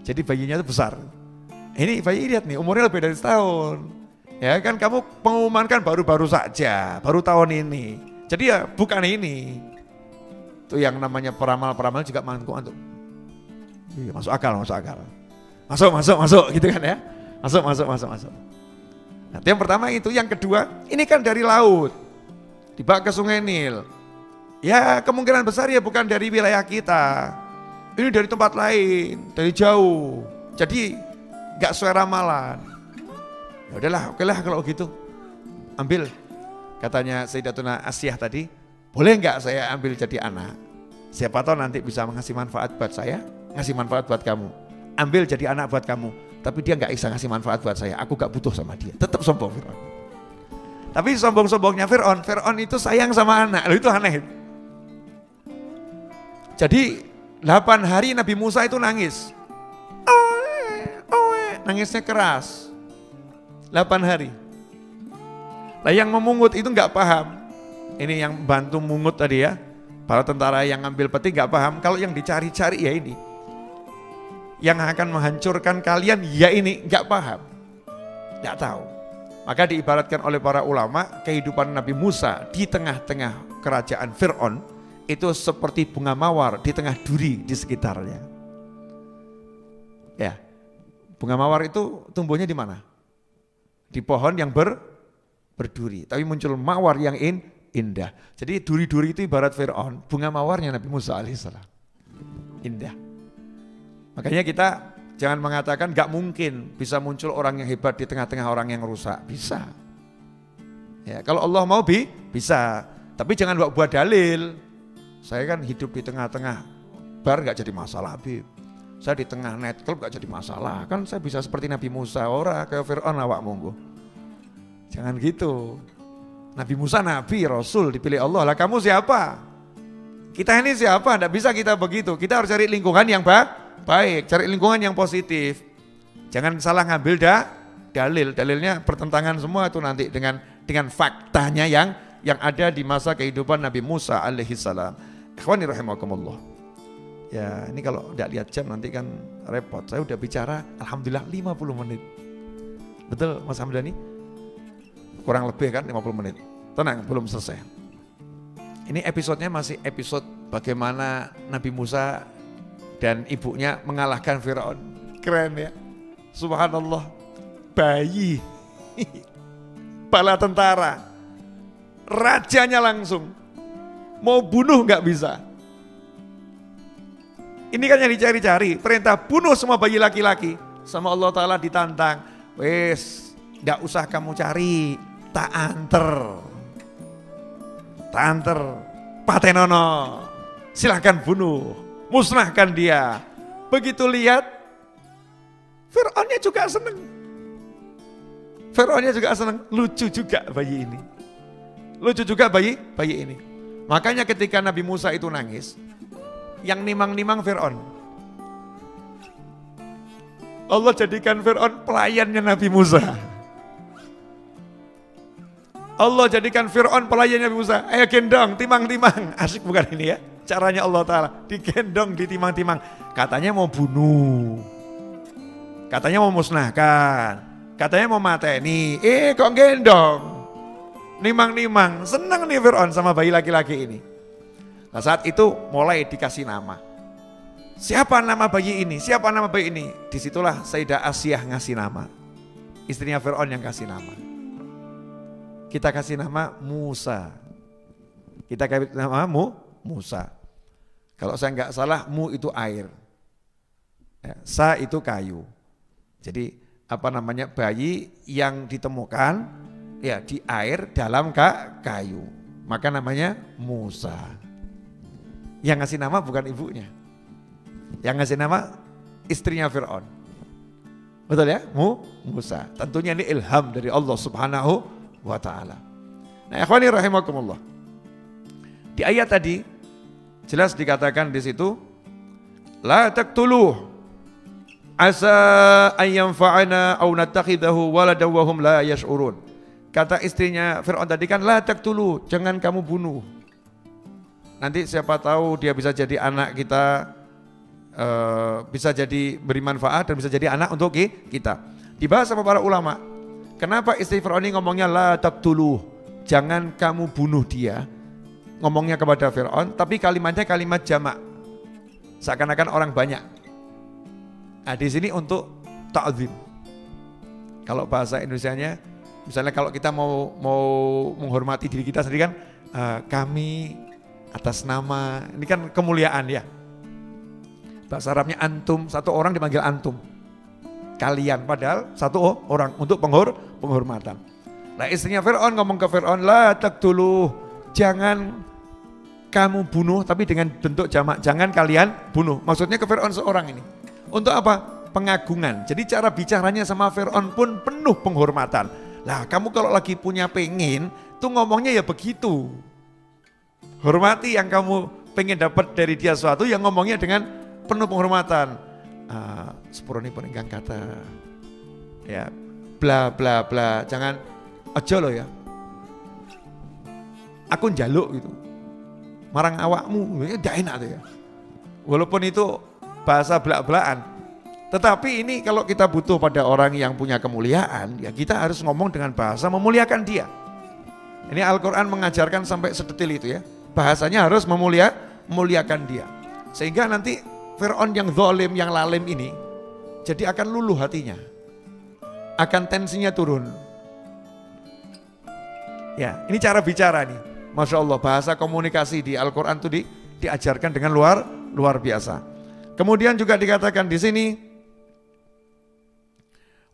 Jadi bayinya itu besar. Ini bayi lihat nih, umurnya lebih dari setahun. Ya kan kamu pengumuman kan baru-baru saja, baru tahun ini. Jadi ya bukan ini. Itu yang namanya peramal-peramal juga mantuk. Iya, masuk akal. Masuk gitu kan ya. Masuk. Nah, yang pertama itu, yang kedua, ini kan dari laut, dibawa ke Sungai Nil. Ya kemungkinan besar ya bukan dari wilayah kita. Ini dari tempat lain, dari jauh. Jadi nggak sesuai ramalan. Ya udahlah, oke lah kalau gitu. Ambil, katanya Sayyidatuna Asyah tadi, boleh nggak saya ambil jadi anak? Siapa tahu nanti bisa ngasih manfaat buat saya, ngasih manfaat buat kamu. Ambil jadi anak buat kamu. Tapi dia nggak bisa ngasih manfaat buat saya, aku gak butuh sama dia. Tetap sombong Fir'aun. Tapi sombong-sombongnya Fir'aun itu sayang sama anak, loh itu aneh. Jadi 8 hari Nabi Musa itu nangis. Nangisnya keras. 8 hari. Nah yang memungut itu nggak paham. Ini yang bantu mungut tadi ya. Para tentara yang ngambil peti nggak paham. Kalau yang dicari-cari ya ini. Yang akan menghancurkan kalian ya ini, nggak paham, nggak tahu. Maka diibaratkan oleh para ulama, kehidupan Nabi Musa di tengah-tengah kerajaan Fir'aun itu seperti bunga mawar di tengah duri di sekitarnya. Ya, bunga mawar itu tumbuhnya di mana? Di pohon yang berduri, tapi muncul mawar yang indah. Jadi duri-duri itu ibarat Fir'aun, bunga mawarnya Nabi Musa alaihissalam. Indah. Makanya kita jangan mengatakan gak mungkin bisa muncul orang yang hebat di tengah-tengah orang yang rusak. Bisa. Ya, kalau Allah mau bisa. Tapi jangan buat dalil. Saya kan hidup di tengah-tengah bar gak jadi masalah, Habib. Saya di tengah nightclub gak jadi masalah. Kan saya bisa seperti Nabi Musa, ora kayak Fir'aun awak monggo. Jangan gitu. Nabi Musa Nabi, Rasul dipilih Allah. Lah kamu siapa? Kita ini siapa? Tidak bisa kita begitu. Kita harus cari lingkungan yang baik, cari lingkungan yang positif. Jangan salah ngambil dalil. Dalilnya pertentangan semua itu nanti dengan faktanya yang ada di masa kehidupan Nabi Musa alaihissalam. Ikhwani rahimakumullah. Ya ini kalau tidak lihat jam nanti kan repot. Saya udah bicara alhamdulillah 50 menit. Betul Mas Hamdani? Kurang lebih kan 50 menit. Tenang, belum selesai. Ini episodenya masih episode bagaimana Nabi Musa dan ibunya mengalahkan Fir'aun. Keren ya. Subhanallah. Bayi. Bala tentara. Rajanya langsung. Mau bunuh gak bisa. Ini kan yang dicari-cari. Perintah bunuh semua bayi laki-laki. Sama Allah Ta'ala ditantang. Wes, gak usah kamu cari. Tak anter. Patenono. Silahkan bunuh. Musnahkan dia. Begitu lihat, Fir'aunnya juga senang. Lucu juga bayi ini. Bayi ini. Makanya ketika Nabi Musa itu nangis, yang nimang-nimang Fir'aun. Allah jadikan Fir'aun pelayannya Nabi Musa. Ayo gendong, timang-timang. Asik bukan ini ya? Caranya Allah Ta'ala, digendong, ditimang-timang. Katanya mau bunuh. Katanya mau musnahkan. Katanya mau mateni. Kok gendong? Nimang-nimang. Senang nih Fir'aun sama bayi laki-laki ini. Nah saat itu mulai dikasih nama. Siapa nama bayi ini? Disitulah Sayyidah Asyah ngasih nama. Istrinya Fir'aun yang kasih nama. Kita kasih nama Musa. Kita kasih nama Musa. Kalau saya nggak salah, mu itu air, ya, sa itu kayu. Jadi bayi yang ditemukan ya di air dalam kayu, maka namanya Musa. Yang ngasih nama bukan ibunya. Yang ngasih nama istrinya Fir'aun. Betul ya? Musa. Tentunya ini ilham dari Allah Subhanahu wa ta'ala. Nah, ikhwani rahimakumullah. Di ayat tadi jelas dikatakan di situ la taqtuluh asa an yanfa'ana aw nattakhidahu waladaw wa hum la yash'urun. Kata istrinya Fir'aun tadi kan la taqtuluh, jangan kamu bunuh. Nanti siapa tahu dia bisa jadi anak kita, bisa jadi beri manfaat dan bisa jadi anak untuk kita. Dibahas sama para ulama. Kenapa istri Fir'aun ini ngomongnya la taqtuluh, jangan kamu bunuh dia. Ngomongnya kepada Fir'aun, tapi kalimatnya kalimat jamak. Seakan-akan orang banyak. Nah, di sini untuk ta'zim. Kalau bahasa Indonesianya, misalnya kalau kita mau menghormati diri kita sendiri kan, kami atas nama, ini kan kemuliaan ya. Bahasa Arabnya antum, satu orang dipanggil antum. Kalian, padahal satu orang untuk penghormatan. Nah, istrinya Fir'aun ngomong ke Fir'aun, la taqtuluh, jangan kamu bunuh, tapi dengan bentuk jamak, jangan kalian bunuh. Maksudnya ke Fir'aun seorang ini. Untuk apa? Pengagungan. Jadi cara bicaranya sama Fir'aun pun penuh penghormatan. Lah, kamu kalau lagi punya pengen, tuh ngomongnya ya begitu. Hormati yang kamu pengen dapat dari dia suatu, yang ngomongnya dengan penuh penghormatan. Sepuroni pun ingkang kata, ya bla bla bla, jangan aja lo ya. Aku njaluk gitu. Marang awakmu, ya gak enak tuh ya. Walaupun itu bahasa belak-belakan. Tetapi ini kalau kita butuh pada orang yang punya kemuliaan, ya kita harus ngomong dengan bahasa memuliakan dia. Ini Al-Quran mengajarkan sampai sedetil itu ya. Bahasanya harus memuliakan dia. Sehingga nanti Fir'aun yang zalim, yang lalim ini, jadi akan luluh hatinya. Akan tensinya turun. Ya, ini cara bicara nih. Masya Allah, bahasa komunikasi di Al-Quran itu diajarkan dengan luar biasa. Kemudian juga dikatakan di sini,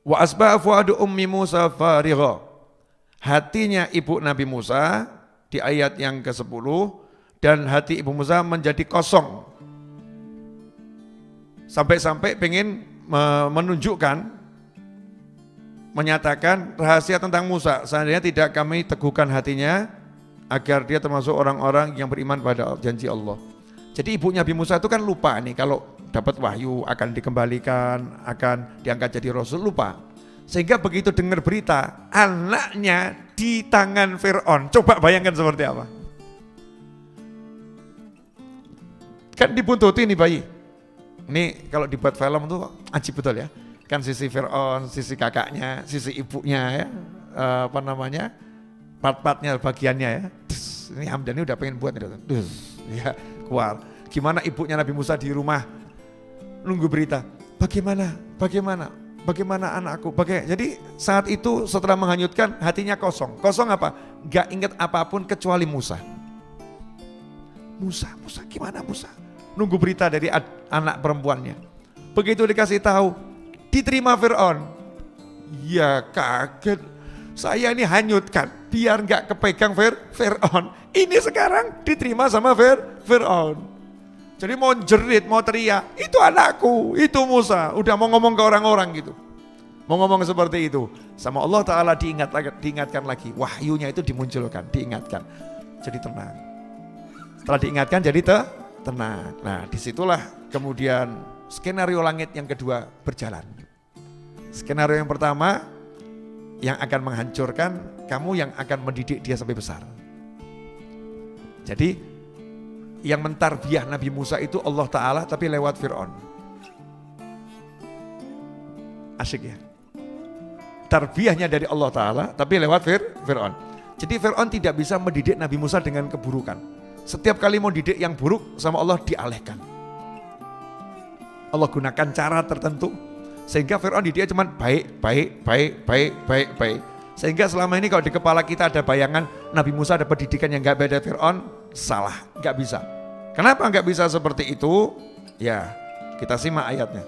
wa asbaha fuadu ummi Musa farigha. Hatinya ibu Nabi Musa di ayat yang ke-10, dan hati ibu Musa menjadi kosong. Sampai-sampai pengen menunjukkan, menyatakan rahasia tentang Musa. Seandainya tidak kami teguhkan hatinya, agar dia termasuk orang-orang yang beriman pada janji Allah. Jadi ibunya Nabi Musa itu kan lupa nih, kalau dapat wahyu akan dikembalikan, akan diangkat jadi Rasul, lupa. Sehingga begitu dengar berita, anaknya di tangan Fir'aun. Coba bayangkan seperti apa. Kan dibuntuti nih bayi. Ini kalau dibuat film tuh ajib betul ya. Kan sisi Fir'aun, sisi kakaknya, sisi ibunya ya. Part-partnya, bagiannya ya. Ini Hamdani udah pengen buat nih. Ya, keluar. Gimana ibunya Nabi Musa di rumah nunggu berita. Bagaimana anakku? Jadi saat itu setelah menghanyutkan, hatinya kosong. Kosong apa? Gak ingat apapun kecuali Musa. Musa, gimana Musa? Nunggu berita dari anak perempuannya. Begitu dikasih tahu, diterima Fir'aun. Ya kaget. Saya ini hanyutkan, biar gak kepegang Fir'aun. Ini sekarang diterima sama Fir'aun. Jadi mau jerit, mau teriak, itu anakku, itu Musa. Udah mau ngomong ke orang-orang gitu. Mau ngomong seperti itu. Sama Allah Ta'ala diingatkan lagi. Wahyunya itu dimunculkan, diingatkan. Jadi tenang. Setelah diingatkan jadi tenang. Nah, disitulah kemudian skenario langit yang kedua berjalan. Skenario yang pertama, yang akan menghancurkan, kamu yang akan mendidik dia sampai besar. Jadi yang mentarbiyah Nabi Musa itu Allah Ta'ala, tapi lewat Fir'aun. Asyik ya. Tarbiyahnya dari Allah Ta'ala, tapi lewat Fir'aun. Jadi Fir'aun tidak bisa mendidik Nabi Musa dengan keburukan. Setiap kali mau didik yang buruk sama Allah dialihkan. Allah gunakan cara tertentu sehingga Fir'aun didiknya cuma baik. Sehingga selama ini kalau di kepala kita ada bayangan Nabi Musa dapat didikan yang gak beda Fir'aun, salah, gak bisa. Kenapa gak bisa seperti itu? Ya, kita simak ayatnya.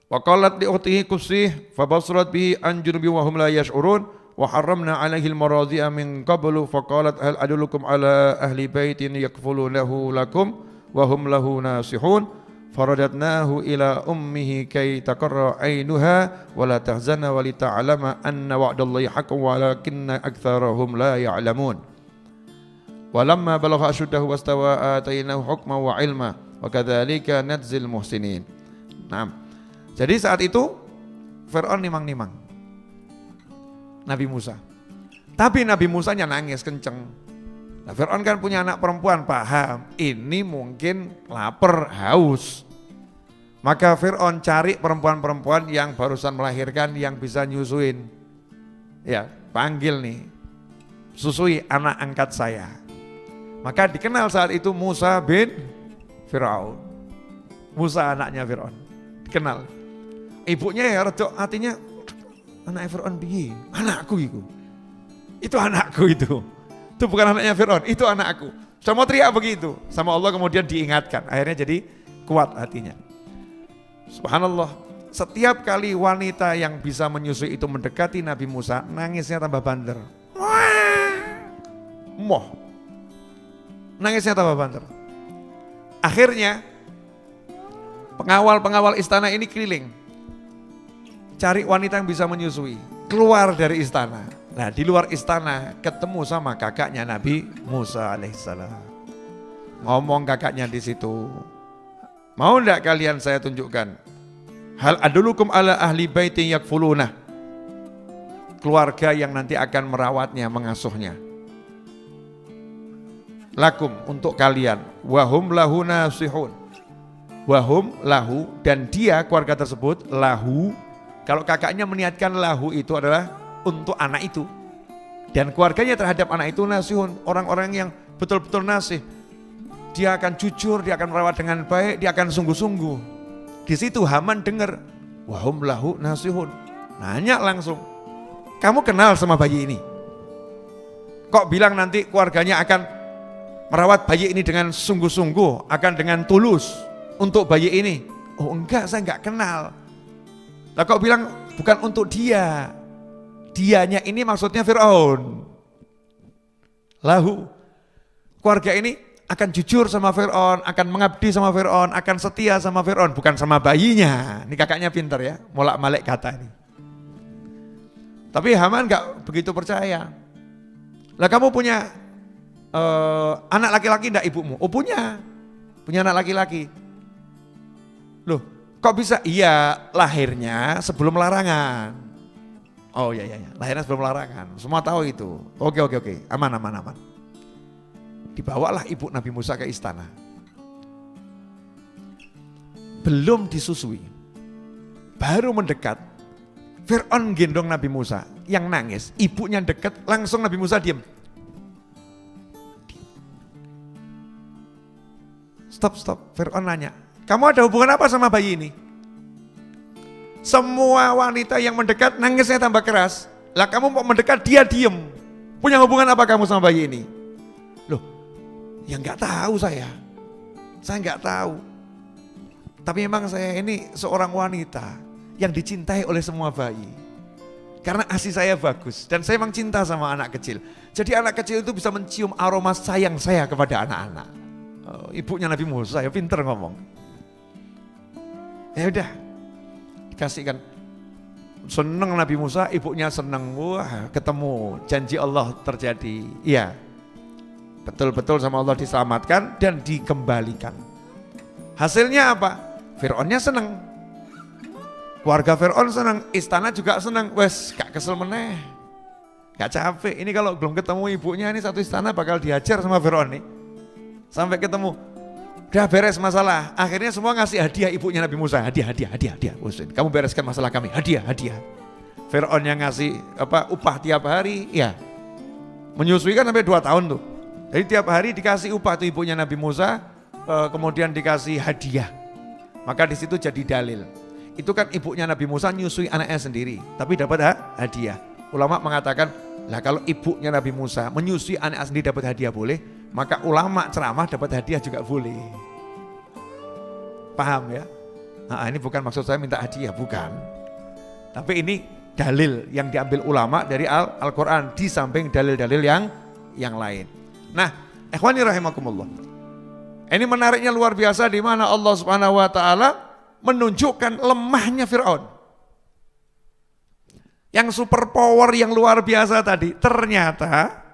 Wa qalat li ukhtihi qussih fa basrat bihi an junubi wa hum la yash'urun wa harramna 'alaihi al-maradhi'a min qablu fa qalat hal adullukum 'ala ahli baitin yakfulunahu lakum wa hum lahu nasihun faradatnahu ila ummihi kay taqarra 'ainuha wa la tahzana wa li ta'lama anna wa'dallahi haqqun walakinna aktsarahum la ya'lamun. Walamma balagha ashuddahu wastawa atainahu hukman wa 'ilma wa kadzalika nadzil muhsinin. Nah, jadi saat itu Fir'aun nimang-nimang Nabi Musa. Tapi Nabi Musanya nangis kenceng. Nah, Fir'aun kan punya anak perempuan, paham ini mungkin lapar, haus. Maka Fir'aun cari perempuan-perempuan yang barusan melahirkan yang bisa nyusuin. Ya, panggil nih, susui anak angkat saya. Maka dikenal saat itu Musa bin Fir'aun. Musa anaknya Fir'aun, dikenal. Ibunya ya rada hatinya, anak Fir'aun piye? Anakku itu anakku itu. Itu bukan anaknya Fir'aun, itu anakku. Sudah mau teriak begitu, sama Allah kemudian diingatkan. Akhirnya jadi kuat hatinya. Subhanallah, setiap kali wanita yang bisa menyusui itu mendekati Nabi Musa, nangisnya tambah banter. Moh, nangisnya tambah banter. Akhirnya pengawal-pengawal istana ini keliling, cari wanita yang bisa menyusui, keluar dari istana. Nah, di luar istana ketemu sama kakaknya Nabi Musa alaihissalam. Ngomong kakaknya di situ, mau enggak kalian saya tunjukkan? Hal adulukum ala ahli baitin yakfuluna, keluarga yang nanti akan merawatnya, mengasuhnya. Lakum, untuk kalian, wahum lahu nasihun. Wahum lahu, dan dia keluarga tersebut lahu. Kalau kakaknya meniatkan lahu itu adalah untuk anak itu. Dan keluarganya terhadap anak itu nasihun, orang-orang yang betul-betul nasih. Dia akan jujur, dia akan merawat dengan baik, dia akan sungguh-sungguh. Di situ Haman dengar, wahum lahu nasihun. Nanya langsung, kamu kenal sama bayi ini? Kok bilang nanti keluarganya akan merawat bayi ini dengan sungguh-sungguh, akan dengan tulus untuk bayi ini? Oh enggak, saya enggak kenal. Lah kok bilang bukan untuk dia. Dianya ini maksudnya Fir'aun. Lahu, keluarga ini akan jujur sama Fir'aun, akan mengabdi sama Fir'aun, akan setia sama Fir'aun, bukan sama bayinya. Ini kakaknya pintar ya, molak-malik kata ini. Tapi Haman enggak begitu percaya. Lah kamu punya anak laki-laki enggak ibumu? Oh punya anak laki-laki. Loh, kok bisa? Iya, lahirnya sebelum larangan. Oh iya, lahirnya sebelum larangan. Semua tahu itu. Oke. Aman. Dibawalah ibu Nabi Musa ke istana. Belum disusui, baru mendekat, Fir'aun gendong Nabi Musa yang nangis. Ibunya dekat, langsung Nabi Musa diam. Stop. Fir'aun nanya, kamu ada hubungan apa sama bayi ini? Semua wanita yang mendekat nangisnya tambah keras. Lah kamu mau mendekat, dia diem. Punya hubungan apa kamu sama bayi ini? Loh, ya enggak tahu saya enggak tahu. Tapi memang saya ini seorang wanita yang dicintai oleh semua bayi. Karena ASI saya bagus dan saya memang cinta sama anak kecil. Jadi anak kecil itu bisa mencium aroma sayang saya kepada anak-anak. Oh, ibunya Nabi Musa ya pinter ngomong. Ya udah, dikasihkan. Seneng Nabi Musa, ibunya seneng. Wah, ketemu, janji Allah terjadi. Iya, betul-betul sama Allah diselamatkan dan dikembalikan. Hasilnya apa? Fir'aunnya seneng, keluarga Fir'aun seneng, istana juga seneng. Wes, gak kesel meneh, gak capek. Ini kalau belum ketemu ibunya, ini satu istana bakal dihajar sama Fir'aun nih. Sampai ketemu, udah beres masalah. Akhirnya semua ngasih hadiah ibunya Nabi Musa. Hadiah. Kamu bereskan masalah kami, hadiah. Fir'aun yang ngasih upah tiap hari, ya. Menyusui kan sampai 2 tahun tuh. Jadi tiap hari dikasih upah tuh ibunya Nabi Musa, kemudian dikasih hadiah. Maka di situ jadi dalil. Itu kan ibunya Nabi Musa nyusui anaknya sendiri, tapi dapat hadiah. Ulama mengatakan, lah kalau ibunya Nabi Musa menyusui anaknya sendiri dapat hadiah boleh, maka ulama ceramah dapat hadiah juga boleh. Paham ya? Nah, ini bukan maksud saya minta hadiah, bukan. Tapi ini dalil yang diambil ulama dari Al-Quran di samping dalil-dalil yang lain. Nah, ikhwani rahimakumullah. Ini menariknya luar biasa di mana Allah Subhanahu wa taala menunjukkan lemahnya Firaun. Yang super power yang luar biasa tadi, ternyata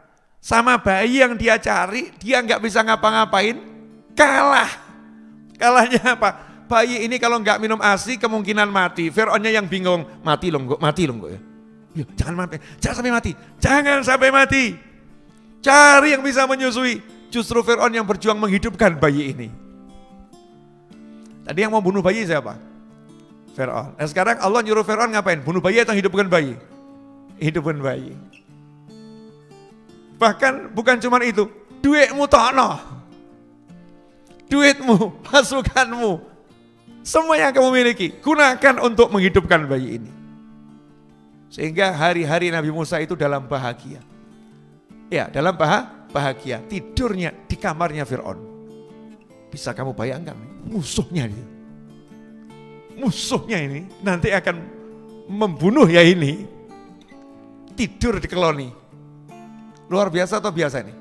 sama bayi yang dia cari, dia nggak bisa ngapa-ngapain, kalah. Kalahnya apa? Bayi ini kalau nggak minum ASI kemungkinan mati. Firaunnya yang bingung, mati loh enggak ya? Ya, jangan sampai mati, jangan sampai mati. Cari yang bisa menyusui. Justru Firaun yang berjuang menghidupkan bayi ini. Tadi yang mau bunuh bayi siapa? Firaun. Nah sekarang Allah nyuruh Firaun ngapain? Bunuh bayi atau hidupkan bayi? Hidupkan bayi. Bahkan bukan cuma itu, duitmu tono. Duitmu, pasukanmu, semua yang kamu miliki, gunakan untuk menghidupkan bayi ini. Sehingga hari-hari Nabi Musa itu dalam bahagia. Ya, dalam bahagia, tidurnya di kamarnya Firaun. Bisa kamu bayangkan, musuhnya dia. Musuhnya ini nanti akan membunuh ya ini. Tidur di koloni. Luar biasa atau biasa ini?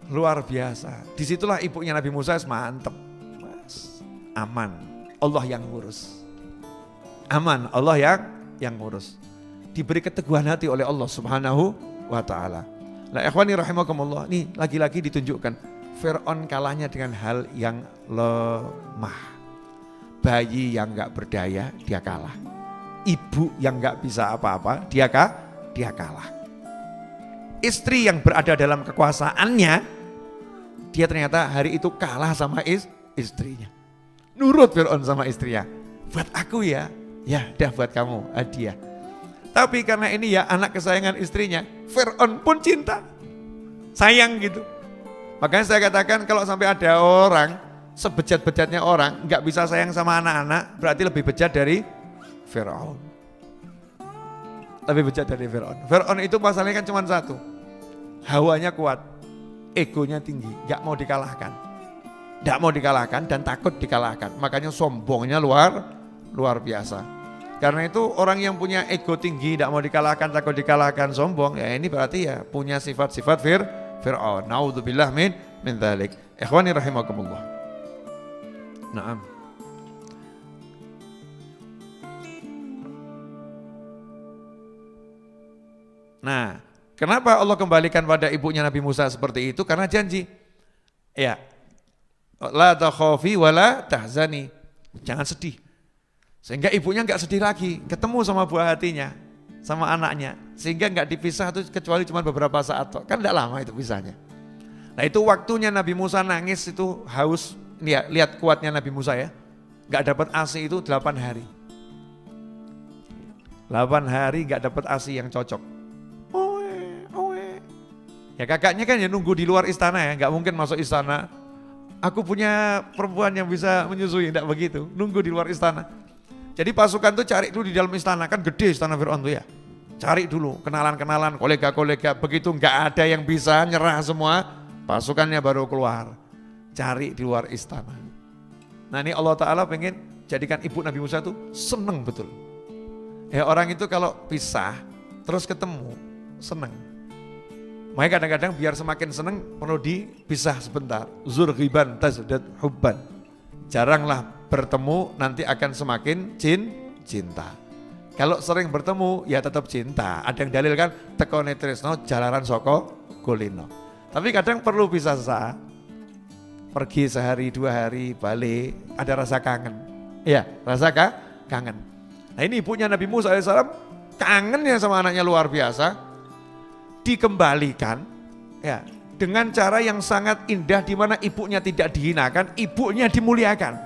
Luar biasa. Disitulah ibunya Nabi Musa mantep. Mas, aman. Allah yang ngurus. Aman, Allah yang ngurus. Diberi keteguhan hati oleh Allah Subhanahu wa ta'ala. Nah ikhwani rahimakumullah, nih lagi-lagi ditunjukkan Firaun kalahnya dengan hal yang lemah. Bayi yang gak berdaya dia kalah. Ibu yang gak bisa apa-apa dia kalah. Istri yang berada dalam kekuasaannya, dia ternyata hari itu kalah sama istrinya. Nurut Firaun sama istrinya. Buat aku ya dah buat kamu hadiah. Tapi karena ini ya anak kesayangan istrinya, Firaun pun cinta. Sayang gitu. Makanya saya katakan kalau sampai ada orang, sebejat-bejatnya orang, gak bisa sayang sama anak-anak, berarti lebih bejat dari Firaun. Lebih bejat dari Firaun. Firaun itu masalahnya kan cuma satu. Hawanya kuat, egonya tinggi, gak mau dikalahkan. Gak mau dikalahkan dan takut dikalahkan. Makanya sombongnya luar biasa. Karena itu orang yang punya ego tinggi, tidak mau dikalahkan, takut dikalahkan, sombong, ya ini berarti ya punya sifat-sifat Fir'aun. Naudzubillah min dzalik. Ikhwani rahimakumullah. Naam. Nah, kenapa Allah kembalikan pada ibunya Nabi Musa seperti itu? Karena janji. Ya. La takhafi wa la tahzani. Jangan sedih. Sehingga ibunya enggak sedih lagi, ketemu sama buah hatinya, sama anaknya. Sehingga enggak dipisah itu kecuali cuma beberapa saat. Kan enggak lama itu pisahnya. Nah itu waktunya Nabi Musa nangis itu haus. Lihat kuatnya Nabi Musa ya. Enggak dapat ASI itu 8 hari. 8 hari enggak dapat ASI yang cocok. Ya kakaknya kan ya nunggu di luar istana ya, enggak mungkin masuk istana. Aku punya perempuan yang bisa menyusui, enggak begitu. Nunggu di luar istana. Jadi pasukan tuh cari dulu di dalam istana, kan gede istana Firaun tuh ya. Cari dulu, kenalan-kenalan, kolega-kolega, begitu enggak ada yang bisa nyerah semua, pasukannya baru keluar. Cari di luar istana. Nah ini Allah Ta'ala pengen jadikan ibu Nabi Musa tuh seneng betul. Ya orang itu kalau pisah, terus ketemu, seneng. Makanya kadang-kadang biar semakin seneng perlu dipisah sebentar. Zurghiban tazdad hubban. Jaranglah bertemu nanti akan semakin cinta. Kalau sering bertemu ya tetap cinta. Ada yang dalil kan tekone tresno jalaran saka kulino. Tapi kadang perlu pisah sesaat. Pergi sehari 2 hari balik ada rasa kangen. Ya rasa kangen. Nah ini ibunya Nabi Musa AS kangennya sama anaknya luar biasa. Dikembalikan ya dengan cara yang sangat indah di mana ibunya tidak dihinakan, ibunya dimuliakan.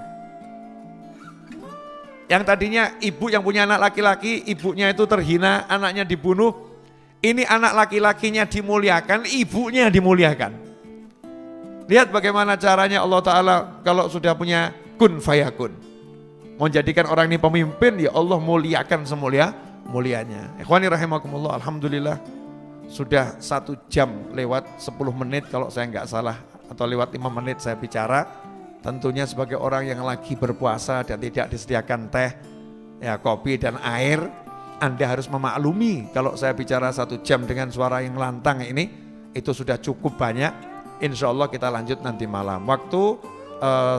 Yang tadinya ibu yang punya anak laki-laki, ibunya itu terhina, anaknya dibunuh. Ini anak laki-lakinya dimuliakan, ibunya dimuliakan. Lihat bagaimana caranya Allah Ta'ala kalau sudah punya kun fayakun. Menjadikan orang ini pemimpin, ya Allah muliakan semulia-mulianya. Ikhwani rahimakumullah, alhamdulillah. Sudah 1 jam lewat 10 menit kalau saya nggak salah. Atau lewat 5 menit saya bicara. Tentunya sebagai orang yang lagi berpuasa dan tidak disediakan teh, ya kopi dan air, Anda harus memaklumi kalau saya bicara 1 jam dengan suara yang lantang ini, itu sudah cukup banyak. Insya Allah kita lanjut nanti malam. Waktu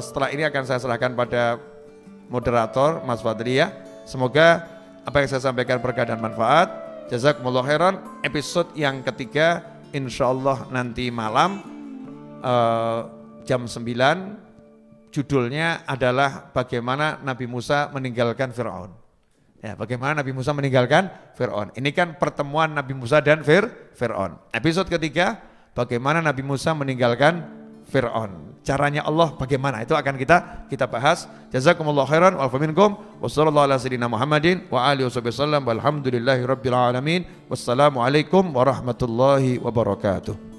setelah ini akan saya serahkan pada moderator Mas Fadli ya. Semoga apa yang saya sampaikan berkah dan manfaat. Jazakumullah khairan. Episode yang ketiga insya Allah nanti malam jam 9. Judulnya adalah bagaimana Nabi Musa meninggalkan Fir'aun. Ya, bagaimana Nabi Musa meninggalkan Fir'aun. Ini kan pertemuan Nabi Musa dan Fir'aun. Episode ketiga, bagaimana Nabi Musa meninggalkan Fir'aun. Caranya Allah bagaimana, itu akan kita bahas. Jazakumullah khairan, wa'alaikum minkum, wassallallahu ala sayyidina Muhammadin, wa alihi wasallam, walhamdulillahi rabbil alamin, wassalamualaikum warahmatullahi wabarakatuh.